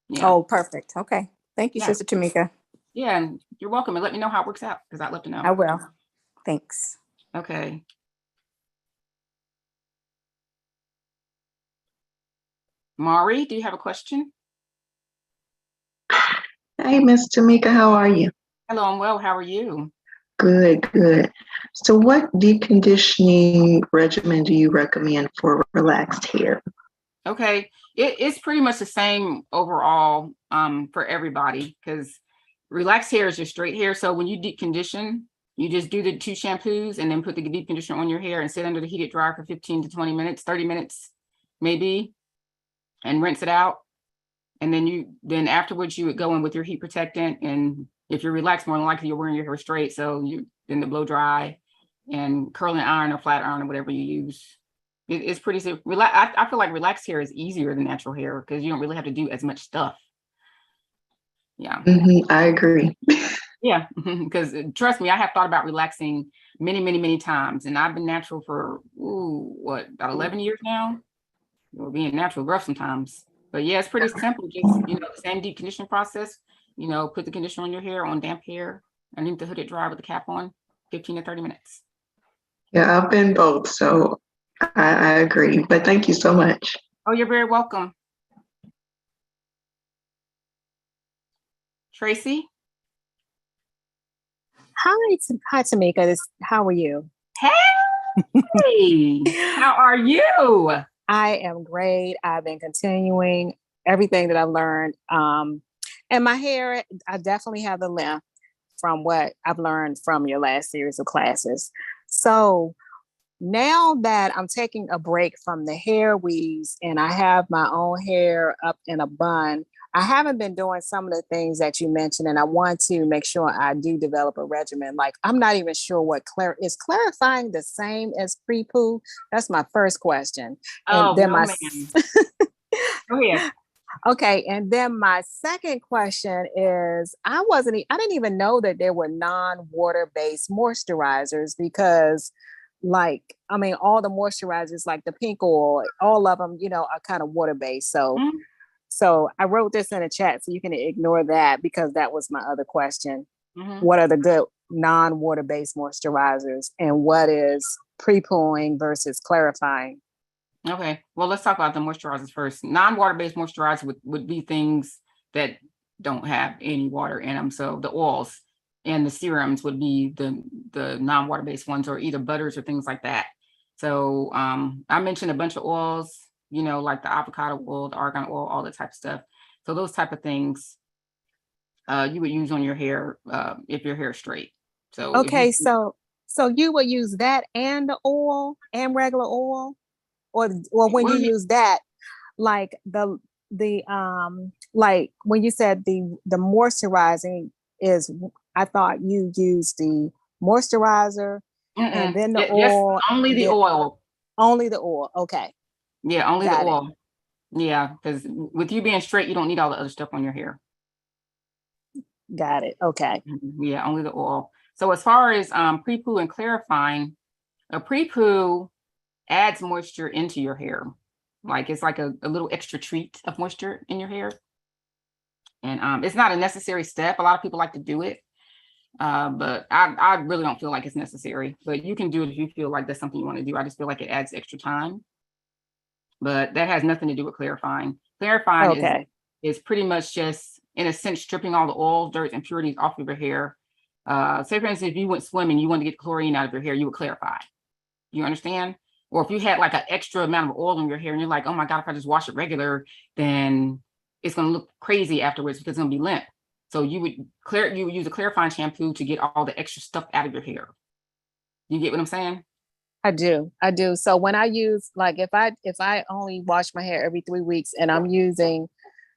Speaker 1: Yeah.
Speaker 2: Oh, perfect. Okay. Thank you, Sister Tamika.
Speaker 1: Yeah, and you're welcome. And let me know how it works out, because I'd love to know.
Speaker 2: I will. Thanks.
Speaker 1: Okay. Mari, do you have a question?
Speaker 3: Hey, Miss Tamika, how are you?
Speaker 1: Hello, I'm well. How are you?
Speaker 3: Good, good. So what deep conditioning regimen do you recommend for relaxed hair?
Speaker 1: Okay, it's pretty much the same overall for everybody, because relaxed hair is just straight hair. So when you deep condition, you just do the 2 shampoos and then put the deep conditioner on your hair and sit under the heated dryer for 15 to 20 minutes, 30 minutes maybe, and rinse it out. And then afterwards you would go in with your heat protectant, and if you're relaxed, more than likely you're wearing your hair straight, so you then the blow dry and curling iron or flat iron or whatever you use. It's pretty simple. I feel like relaxed hair is easier than natural hair, because you don't really have to do as much stuff. Yeah.
Speaker 3: I agree.
Speaker 1: Yeah, because trust me, I have thought about relaxing many, many, many times, and I've been natural for about 11 years now. Being natural rough sometimes, but yeah, it's pretty simple. Just the same deep conditioning process. Put the conditioner on your hair on damp hair, and leave the hooded dryer with the cap on, 15 to 30 minutes.
Speaker 3: Yeah, I've been both, so I agree. But thank you so much.
Speaker 1: Oh, you're very welcome. Tracy.
Speaker 4: Hi, Tamika. How are you?
Speaker 1: Hey, how are you?
Speaker 4: I am great. I've been continuing everything that I've learned. And my hair, I definitely have the length from what I've learned from your last series of classes. So now that I'm taking a break from the hair weaves and I have my own hair up in a bun, I haven't been doing some of the things that you mentioned, and I want to make sure I do develop a regimen. Like, I'm not even sure what is clarifying the same as pre-poo? That's my first question.
Speaker 1: Oh,
Speaker 4: And then
Speaker 1: no,
Speaker 4: my
Speaker 1: ma'am. Go ahead.
Speaker 4: okay, and then my second question is, I didn't even know that there were non-water-based moisturizers because, like, I mean, all the moisturizers, like the pink oil, all of them, are kind of water-based.
Speaker 1: Mhm.
Speaker 4: So I wrote this in a chat, so you can ignore that because that was my other question.
Speaker 1: Mhm.
Speaker 4: What are the good non-water-based moisturizers, and what is pre-pooing versus clarifying?
Speaker 1: Okay, well, let's talk about the moisturizers first. Non-water-based moisturizer would be things that don't have any water in them. So the oils and the serums would be the non-water-based ones, or either butters or things like that. So I mentioned a bunch of oils, like the avocado oil, the argan oil, all that type of stuff. So those type of things you would use on your hair if your hair is straight. So
Speaker 4: Okay, so you would use that and the oil and regular oil, or when
Speaker 1: what
Speaker 4: you
Speaker 1: do you-
Speaker 4: use that, like like when you said the moisturizing is, I thought you used the moisturizer and then the
Speaker 1: Just
Speaker 4: oil,
Speaker 1: only the
Speaker 4: then
Speaker 1: oil.
Speaker 4: only the oil. Okay,
Speaker 1: Yeah, only the
Speaker 4: got it.
Speaker 1: oil. Yeah, because with you being straight, you don't need all the other stuff on your hair.
Speaker 4: Got it. Okay.
Speaker 1: Yeah, only the oil. So as far as pre-poo and clarifying, a pre-poo adds moisture into your hair. Like it's like a little extra treat of moisture in your hair. And it's not a necessary step. A lot of people like to do it. But I really don't feel like it's necessary. But you can do it if you feel like that's something you want to do. I just feel like it adds extra time. But that has nothing to do with clarifying. Clarifying
Speaker 4: Okay.
Speaker 1: is pretty much just, in a sense, stripping all the oils, dirt, impurities off of your hair. Say, for instance, if you went swimming, you wanted to get chlorine out of your hair, you would clarify. You understand? Or if you had like an extra amount of oil in your hair and you're like, oh my God, if I just wash it regular, then it's going to look crazy afterwards because it's going to be limp. So you would use a clarifying shampoo to get all the extra stuff out of your hair. You get what I'm saying?
Speaker 4: I do. So when I use, like, if I only wash my hair every 3 weeks and I'm using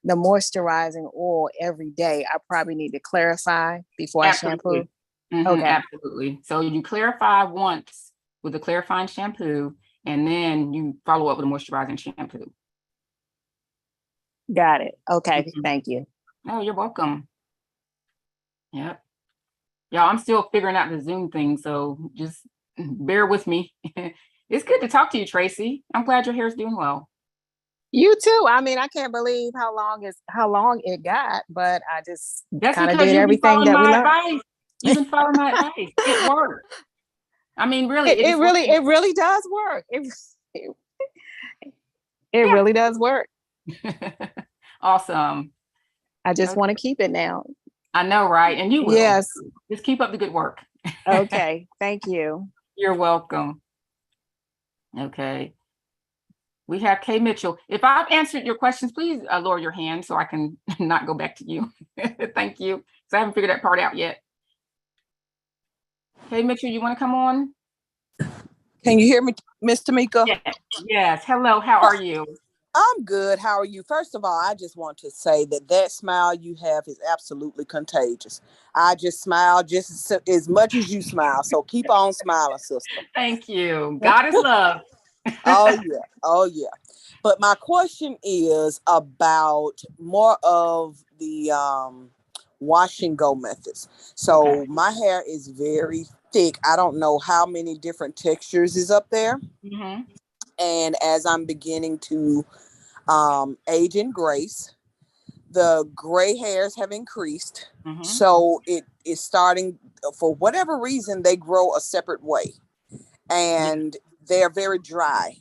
Speaker 4: the moisturizing oil every day, I probably need to clarify before I shampoo. Okay.
Speaker 1: Absolutely. So you clarify once with a clarifying shampoo, and then you follow up with a moisturizing shampoo.
Speaker 4: Got it. Okay. Thank you.
Speaker 1: Oh, you're welcome. Yep. Y'all, I'm still figuring out the Zoom thing, so just bear with me. It's good to talk to you, Tracy. I'm glad your hair's doing well.
Speaker 4: You too. I mean, I can't believe how long it got, but I just
Speaker 1: That's
Speaker 4: kind of
Speaker 1: because
Speaker 4: did
Speaker 1: you've been
Speaker 4: everything
Speaker 1: following
Speaker 4: that we
Speaker 1: my
Speaker 4: learned.
Speaker 1: advice. You've been following my advice. It worked. I mean, really,
Speaker 4: It really does work. It really does work.
Speaker 1: Awesome.
Speaker 4: I just want to keep it now.
Speaker 1: I know, right? And you will.
Speaker 4: Yes.
Speaker 1: Just keep up the good work.
Speaker 4: Okay. Thank you.
Speaker 1: You're welcome. Okay. We have Kay Mitchell. If I've answered your questions, please lower your hand so I can not go back to you. Thank you. So I haven't figured that part out yet. Kay Mitchell, you want to come on?
Speaker 5: Can you hear me, Miss Tamika?
Speaker 1: Yes. Yes. Hello. How are you?
Speaker 5: I'm good. How are you? First of all, I just want to say that smile you have is absolutely contagious. I just smile just as much as you smile. So keep on smiling, sister.
Speaker 1: Thank you. God is love.
Speaker 5: Oh, yeah. Oh, yeah. But my question is about more of the wash and go methods. So
Speaker 1: Okay.
Speaker 5: my hair is very thick. I don't know how many different textures is up there.
Speaker 1: Mm-hmm.
Speaker 5: And as I'm beginning to age in grace, the gray hairs have increased.
Speaker 1: Mm-hmm.
Speaker 5: So it is starting, for whatever reason, they grow a separate way. And they're very dry.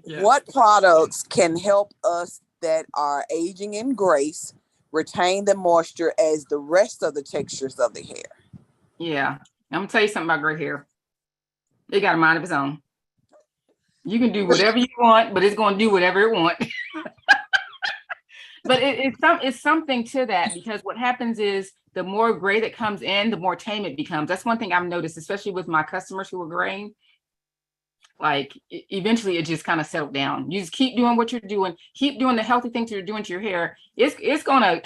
Speaker 1: Yes.
Speaker 5: What products can help us that are aging in grace retain the moisture as the rest of the textures of the hair?
Speaker 1: Yeah. I'm going to tell you something about gray hair. It got a mind of its own. You can do whatever you want, but it's going to do whatever it wants. But it's something to that, because what happens is the more gray that comes in, the more tame it becomes. That's one thing I've noticed, especially with my customers who are graying. Like eventually it just kind of settled down. You just keep doing what you're doing, keep doing the healthy things you're doing to your hair. It's gonna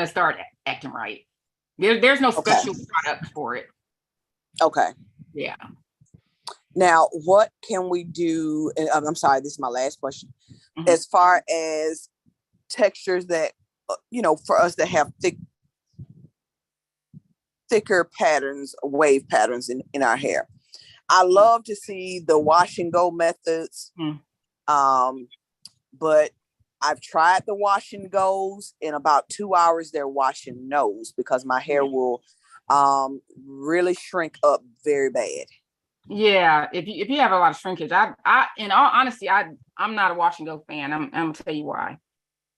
Speaker 1: start acting right. There's no special product for it.
Speaker 5: Okay.
Speaker 1: Yeah.
Speaker 5: Now, what can we do? And I'm sorry, this is my last question.
Speaker 1: Mhm.
Speaker 5: As far as textures that, for us that have thicker patterns, wave patterns in our hair. I love to see the wash and go methods. But I've tried the wash and goes. In about 2 hours, they're washing nose because my hair will really shrink up very bad.
Speaker 1: Yeah, if you have a lot of shrinkage, I in all honesty, I'm not a wash and go fan. I'm gonna tell you why.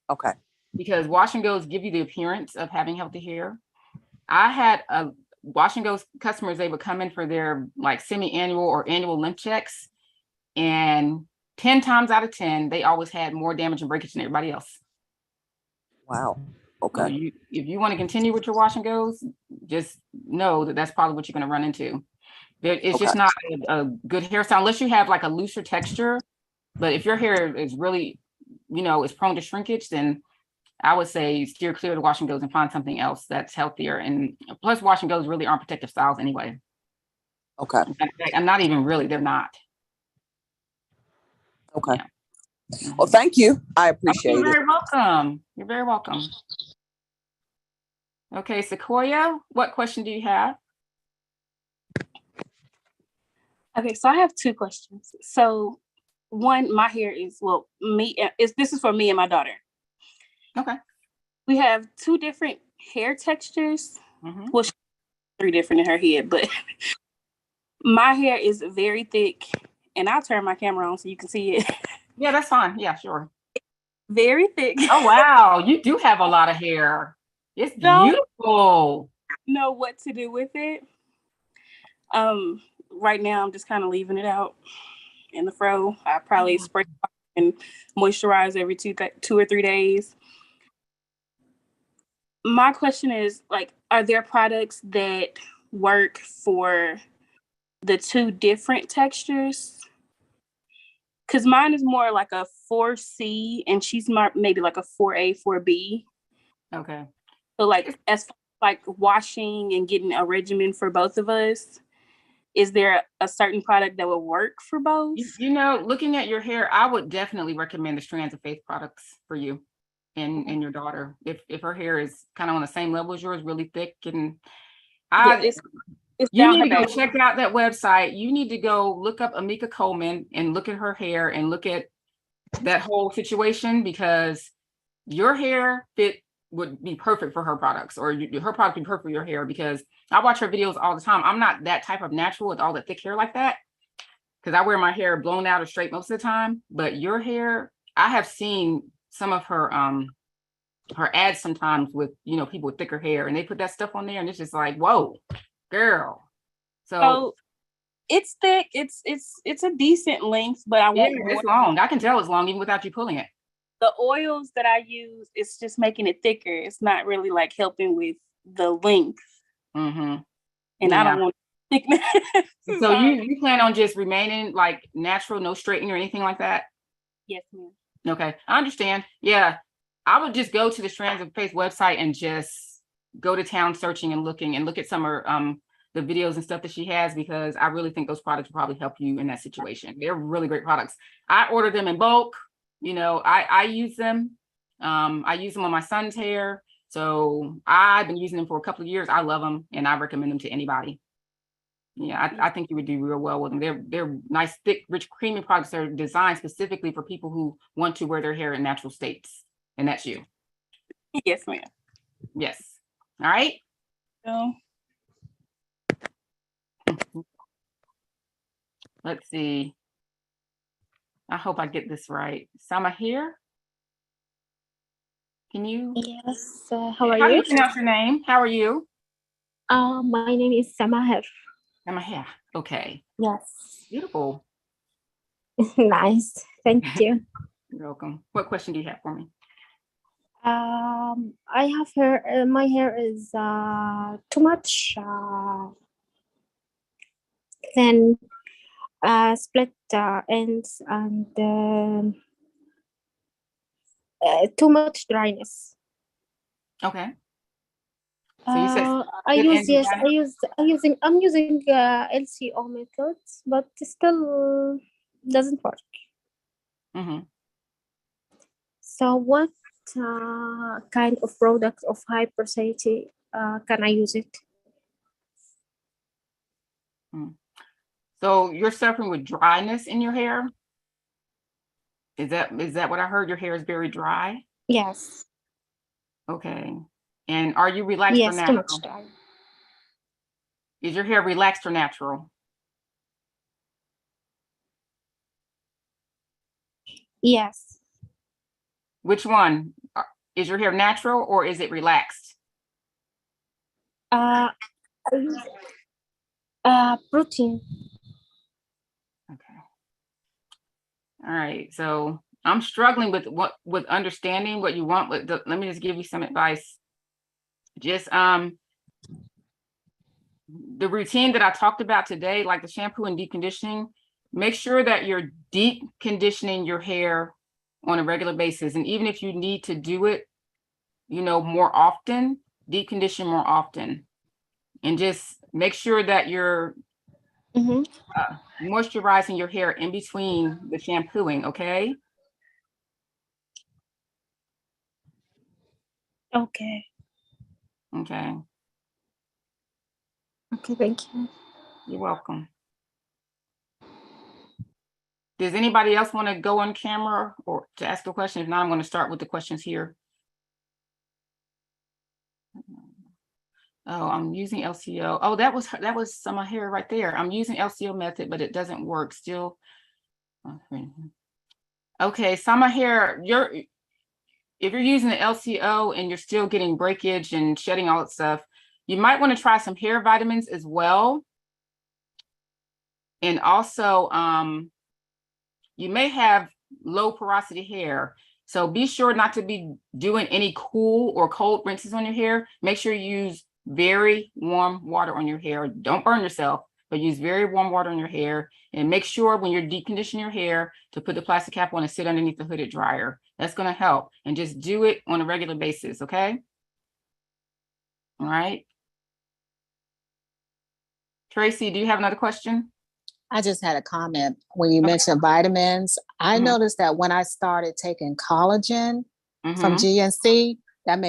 Speaker 5: Okay.
Speaker 1: Because wash and goes give you the appearance of having healthy hair. I had a wash and go customers, they would come in for their like semi-annual or annual lymph checks, and 10 times out of 10, they always had more damage and breakage than everybody else.
Speaker 5: Wow.
Speaker 1: So
Speaker 5: Okay.
Speaker 1: if you want to continue with your wash and goes, just know that that's probably what you're going to run into. It's just not a good hairstyle unless you have like a looser texture. But if your hair is really, is prone to shrinkage, then I would say steer clear of the wash and goes and find something else that's healthier. And plus, wash and goes really aren't protective styles anyway.
Speaker 5: Okay.
Speaker 1: I'm not even really, they're not.
Speaker 5: Okay.
Speaker 1: Yeah.
Speaker 5: Well, thank you. I appreciate it.
Speaker 1: You're very welcome. You're very welcome. Okay, Sequoia, what question do you have?
Speaker 6: Okay, so I have two questions. So one, my hair is, this is for me and my daughter.
Speaker 1: Okay.
Speaker 6: We have two different hair textures.
Speaker 1: Mm-hmm.
Speaker 6: Well, three different in her head, but my hair is very thick, and I'll turn my camera on so you can see it.
Speaker 1: Yeah, that's fine. Yeah, sure.
Speaker 6: Very thick.
Speaker 1: Oh, wow. You do have a lot of hair. It's beautiful.
Speaker 6: Know what to do with it. Right now I'm just kind of leaving it out in the fro. I probably spray and moisturize every 2 or 3 days. My question is, like, are there products that work for the two different textures? Because mine is more like a 4C and she's maybe like a 4A, 4B.
Speaker 1: Okay.
Speaker 6: So like, as far as like washing and getting a regimen for both of us, is there a certain product that will work for both?
Speaker 1: Looking at your hair, I would definitely recommend the Strands of Faith products for you and your daughter. If her hair is kind of on the same level as yours, really thick, and
Speaker 6: It's
Speaker 1: you
Speaker 6: down
Speaker 1: need to
Speaker 6: her
Speaker 1: go
Speaker 6: back.
Speaker 1: check out that website. You need to go look up Amika Coleman and look at her hair and look at that whole situation, because your hair fit would be perfect for her products, or her product would be perfect for your hair, because I watch her videos all the time. I'm not that type of natural with all the thick hair like that, because I wear my hair blown out or straight most of the time. But your hair, I have seen some of her ads sometimes with people with thicker hair, and they put that stuff on there, and it's just like, whoa, girl. So
Speaker 6: it's thick. It's a decent length, but I want more.
Speaker 1: It's long. I can tell it's long even without you pulling it.
Speaker 6: The oils that I use, it's just making it thicker. It's not really like helping with the length.
Speaker 1: Mm-hmm.
Speaker 6: And I don't want thickness.
Speaker 1: So you plan on just remaining like natural, no straightening or anything like that?
Speaker 6: Yes, ma'am.
Speaker 1: Okay, I understand. Yeah, I would just go to the Strands of Faith website and just go to town searching and look at some of the videos and stuff that she has, because I really think those products will probably help you in that situation. They're really great products. I order them in bulk. I use them. I use them on my son's hair. So I've been using them for a couple of years. I love them and I recommend them to anybody. Yeah, I think you would do real well with them. They're nice, thick, rich, creamy products that are designed specifically for people who want to wear their hair in natural states. And that's you.
Speaker 6: Yes, ma'am.
Speaker 1: Yes. All right. Let's see. I hope I get this right. Sama here. Can you?
Speaker 7: Yes. How are
Speaker 1: How do
Speaker 7: you?
Speaker 1: you pronounce your name? How are you?
Speaker 7: My name is Samahef.
Speaker 1: Samahef. Okay.
Speaker 7: Yes.
Speaker 1: Beautiful.
Speaker 7: Nice. Thank you.
Speaker 1: You're welcome. What question do you have for me?
Speaker 7: I have hair. My hair is too much thin, split ends, and too much dryness.
Speaker 1: Okay. So you said
Speaker 7: I
Speaker 1: split
Speaker 7: use
Speaker 1: ends and
Speaker 7: yes,
Speaker 1: dryness?
Speaker 7: I'm using LCO methods, but still doesn't work.
Speaker 1: Mm-hmm.
Speaker 7: So what kind of product of high porosity can I use it?
Speaker 1: So you're suffering with dryness in your hair? Is that what I heard? Your hair is very dry?
Speaker 7: Yes,
Speaker 1: Okay. And are you relaxed or
Speaker 7: yes, too much
Speaker 1: natural?
Speaker 7: dry.
Speaker 1: Is your hair relaxed or natural?
Speaker 7: Yes,
Speaker 1: Which one? Is your hair natural or is it relaxed?
Speaker 7: I use protein.
Speaker 1: Okay. All right. So I'm struggling with understanding what you want. Let me just give you some advice. Just the routine that I talked about today, like the shampoo and deep conditioning, make sure that you're deep conditioning your hair on a regular basis. And even if you need to do it, more often, deep condition more often. And just make sure that you're moisturizing your hair in between the shampooing, okay?
Speaker 7: Okay.
Speaker 1: Okay,
Speaker 7: Okay, thank you.
Speaker 1: you're welcome. Does anybody else want to go on camera or to ask a question? If not, I'm going to start with the questions here. Oh, I'm using LCO. Oh, that was some of my hair right there. I'm using LCO method, but it doesn't work still. Okay, some of my hair, if you're using the LCO and you're still getting breakage and shedding all that stuff, you might want to try some hair vitamins as well. And also, you may have low porosity hair. So be sure not to be doing any cool or cold rinses on your hair. Make sure you use very warm water on your hair. Don't burn yourself, but use very warm water on your hair. And make sure when you're deep conditioning your hair to put the plastic cap on and sit underneath the hooded dryer. That's going to help. And just do it on a regular basis, okay? All right. Tracy, do you have another question?
Speaker 4: I just had a comment when you mentioned vitamins. I noticed that when I started taking collagen from GNC, that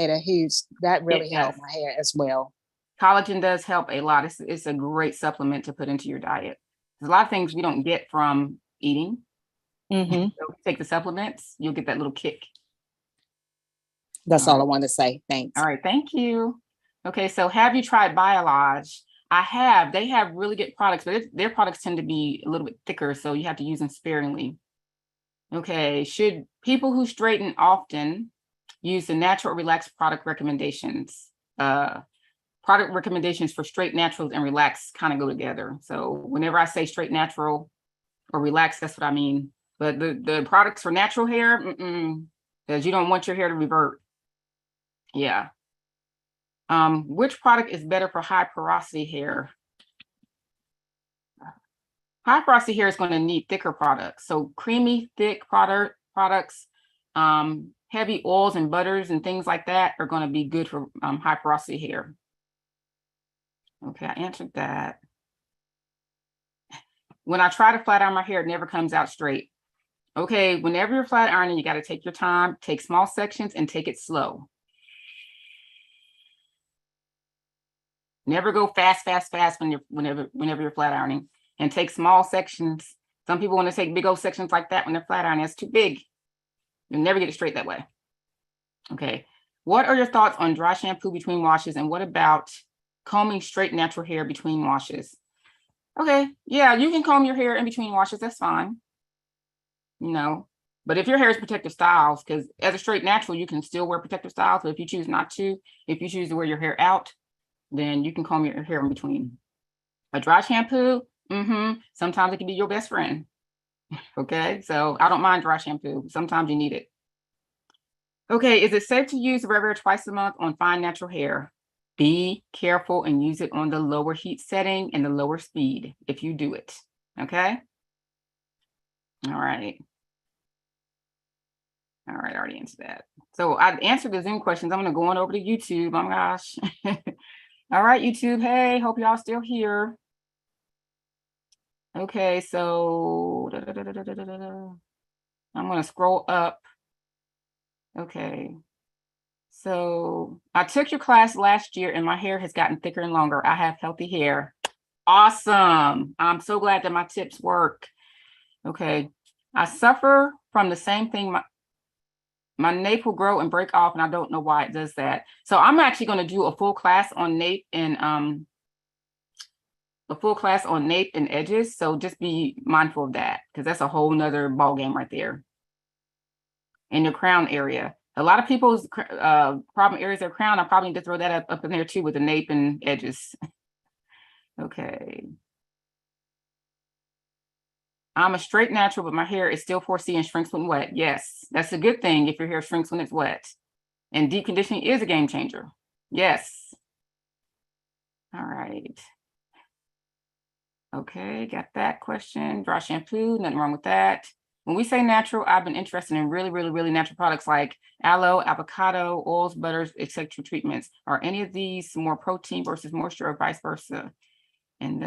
Speaker 4: really helped my hair as well.
Speaker 1: Collagen does help a lot. It's a great supplement to put into your diet. There's a lot of things we don't get from eating. So if you take the supplements, you'll get that little kick.
Speaker 4: That's all I wanted to say. Thanks.
Speaker 1: All right, thank you. Okay, so have you tried Biolage? I have. They have really good products, but their products tend to be a little bit thicker, so you have to use them sparingly. Okay, should people who straighten often use the natural or relaxed product recommendations? Product recommendations for straight, naturals, and relaxed kind of go together. So whenever I say straight, natural, or relaxed, that's what I mean. But the products for natural hair, because you don't want your hair to revert. Yeah. Which product is better for high porosity hair? High porosity hair is going to need thicker products. So creamy, thick products, heavy oils and butters and things like that are going to be good for high porosity hair. Okay, I answered that. When I try to flat iron my hair, it never comes out straight. Okay, whenever you're flat ironing, you got to take your time, take small sections and take it slow. Never go fast whenever you're flat ironing, and take small sections. Some people want to take big old sections like that when they're flat ironing. That's too big. You'll never get it straight that way. Okay. What are your thoughts on dry shampoo between washes, and what about combing straight natural hair between washes? Okay, yeah, you can comb your hair in between washes. That's fine. But if your hair is protective styles, because as a straight natural, you can still wear protective styles. But if you choose not to, if you choose to wear your hair out, then you can comb your hair in between. A dry shampoo, sometimes it can be your best friend. Okay, so I don't mind dry shampoo. Sometimes you need it. Okay, is it safe to use RevAir twice a month on fine natural hair? Be careful and use it on the lower heat setting and the lower speed if you do it. Okay. All right. All right, I already answered that. So I answered the Zoom questions. I'm going to go on over to YouTube. Oh my gosh. All right, YouTube. Hey, hope y'all still here. Okay, so I'm going to scroll up. Okay. So I took your class last year and my hair has gotten thicker and longer. I have healthy hair. Awesome. I'm so glad that my tips work. Okay. I suffer from the same thing. My nape will grow and break off, and I don't know why it does that. So I'm actually going to do a full class on nape and edges. So just be mindful of that, because that's a whole nother ball game right there. In your crown area. A lot of people's problem areas of crown, I probably need to throw that up in there too with the nape and edges. Okay. I'm a straight natural, but my hair is still 4C and shrinks when wet. Yes, that's a good thing if your hair shrinks when it's wet. And deep conditioning is a game changer. Yes. All right. Okay, got that question. Dry shampoo, nothing wrong with that. When we say natural, I've been interested in really natural products like aloe, avocado, oils, butters, etc. treatments. Are any of these more protein versus moisture or vice versa? And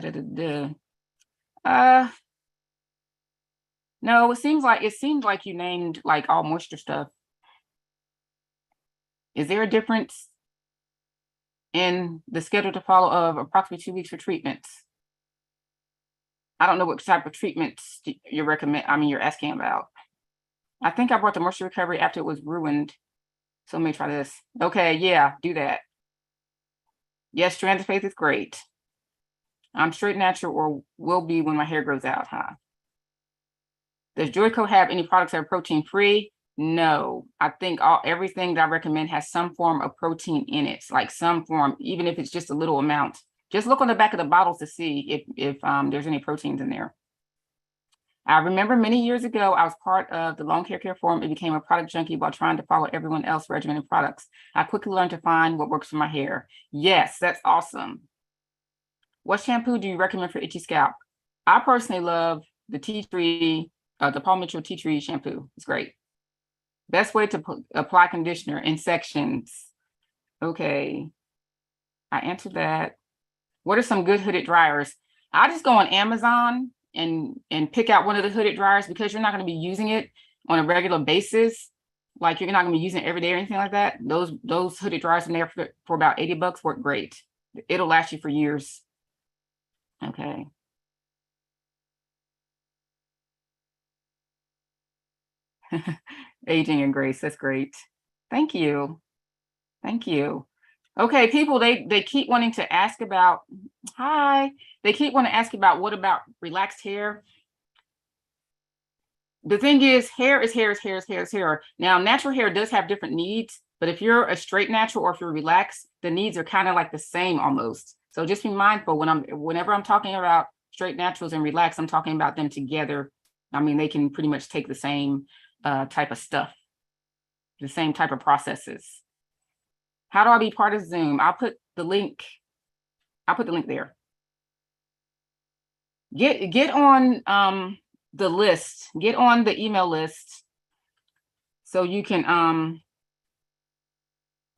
Speaker 1: no, it seems like you named like all moisture stuff. Is there a difference in the schedule to follow of approximately 2 weeks for treatments? I don't know what type of treatments you're asking about. I think I brought the moisture recovery after it was ruined. So let me try this. Okay, yeah, do that. Yes, Strands of Faith is great. I'm straight natural or will be when my hair grows out, huh? Does Joico have any products that are protein free? No, I think everything that I recommend has some form of protein in it, like some form, even if it's just a little amount. Just look on the back of the bottles to see if there's any proteins in there. I remember many years ago, I was part of the Long Hair Care Forum and became a product junkie while trying to follow everyone else's regimen and products. I quickly learned to find what works for my hair. Yes, that's awesome. What shampoo do you recommend for itchy scalp? I personally love the tea tree, the Paul Mitchell tea tree shampoo. It's great. Best way to apply conditioner in sections. Okay, I answered that. What are some good hooded dryers? I just go on Amazon and pick out one of the hooded dryers, because you're not going to be using it on a regular basis. Like you're not going to be using it every day or anything like that. Those hooded dryers in there for about $80 work great. It'll last you for years. Okay. Aging and grace. That's great. Thank you. Thank you. Okay, people, they keep wanting to ask about, hi. They keep wanting to ask about what about relaxed hair? The thing is, hair is hair is hair is hair is hair. Now, natural hair does have different needs, but if you're a straight natural or if you're relaxed, the needs are kind of like the same almost. So just be mindful whenever I'm talking about straight naturals and relaxed, I'm talking about them together. I mean, they can pretty much take the same type of stuff, the same type of processes. How do I be part of Zoom? I'll put the link there. Get on the list, get on the email list so you can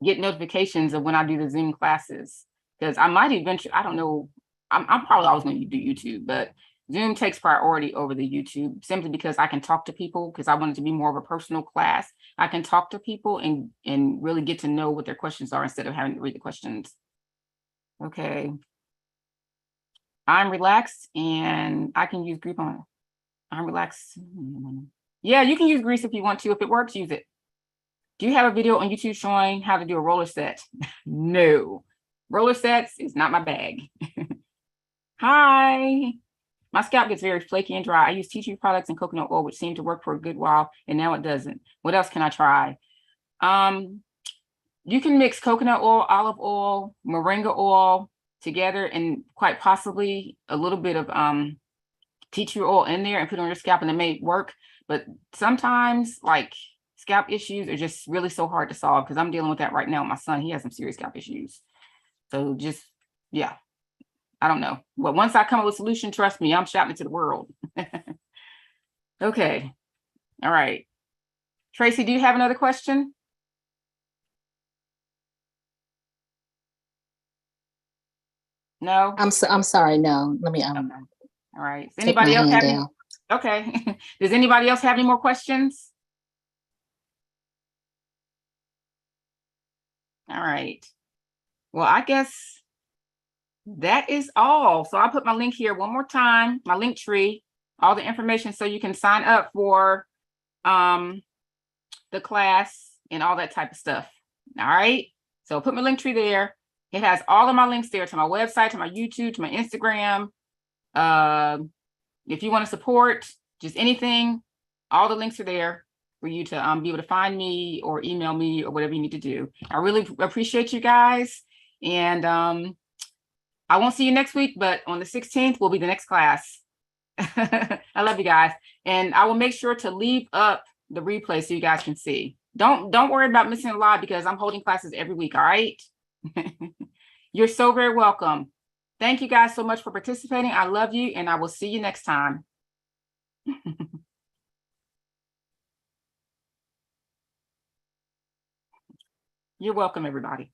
Speaker 1: get notifications of when I do the Zoom classes. Because I might eventually, I don't know, I'm probably always going to do YouTube, but Zoom takes priority over the YouTube simply because I can talk to people, because I want it to be more of a personal class. I can talk to people and really get to know what their questions are instead of having to read the questions. Okay. I'm relaxed and I can use grease on it. I'm relaxed. Yeah, you can use grease if you want to. If it works, use it. Do you have a video on YouTube showing how to do a roller set? No. Roller sets is not my bag. Hi. My scalp gets very flaky and dry. I use tea tree products and coconut oil, which seemed to work for a good while, and now it doesn't. What else can I try? You can mix coconut oil, olive oil, moringa oil together, and quite possibly a little bit of tea tree oil in there and put it on your scalp, and it may work. But sometimes, like scalp issues are just really so hard to solve, because I'm dealing with that right now. My son, he has some serious scalp issues. So just, yeah, I don't know. But once I come up with a solution, trust me, I'm shouting it to the world. Okay. All right. Tracy, do you have another question? No?
Speaker 4: I'm sorry. No, let me
Speaker 1: Okay. All right. Does
Speaker 4: take my
Speaker 1: anybody else
Speaker 4: hand
Speaker 1: have any?
Speaker 4: down.
Speaker 1: Okay. Does anybody else have any more questions? All right. Well, I guess that is all. So I'll put my link here one more time, my link tree, all the information so you can sign up for the class and all that type of stuff. All right. So put my link tree there. It has all of my links there to my website, to my YouTube, to my Instagram. If you want to support just anything, all the links are there for you to be able to find me or email me or whatever you need to do. I really appreciate you guys. And I won't see you next week, but on the 16th will be the next class. I love you guys. And I will make sure to leave up the replay so you guys can see. Don't worry about missing a lot, because I'm holding classes every week. All right. You're so very welcome. Thank you guys so much for participating. I love you, and I will see you next time. You're welcome, everybody.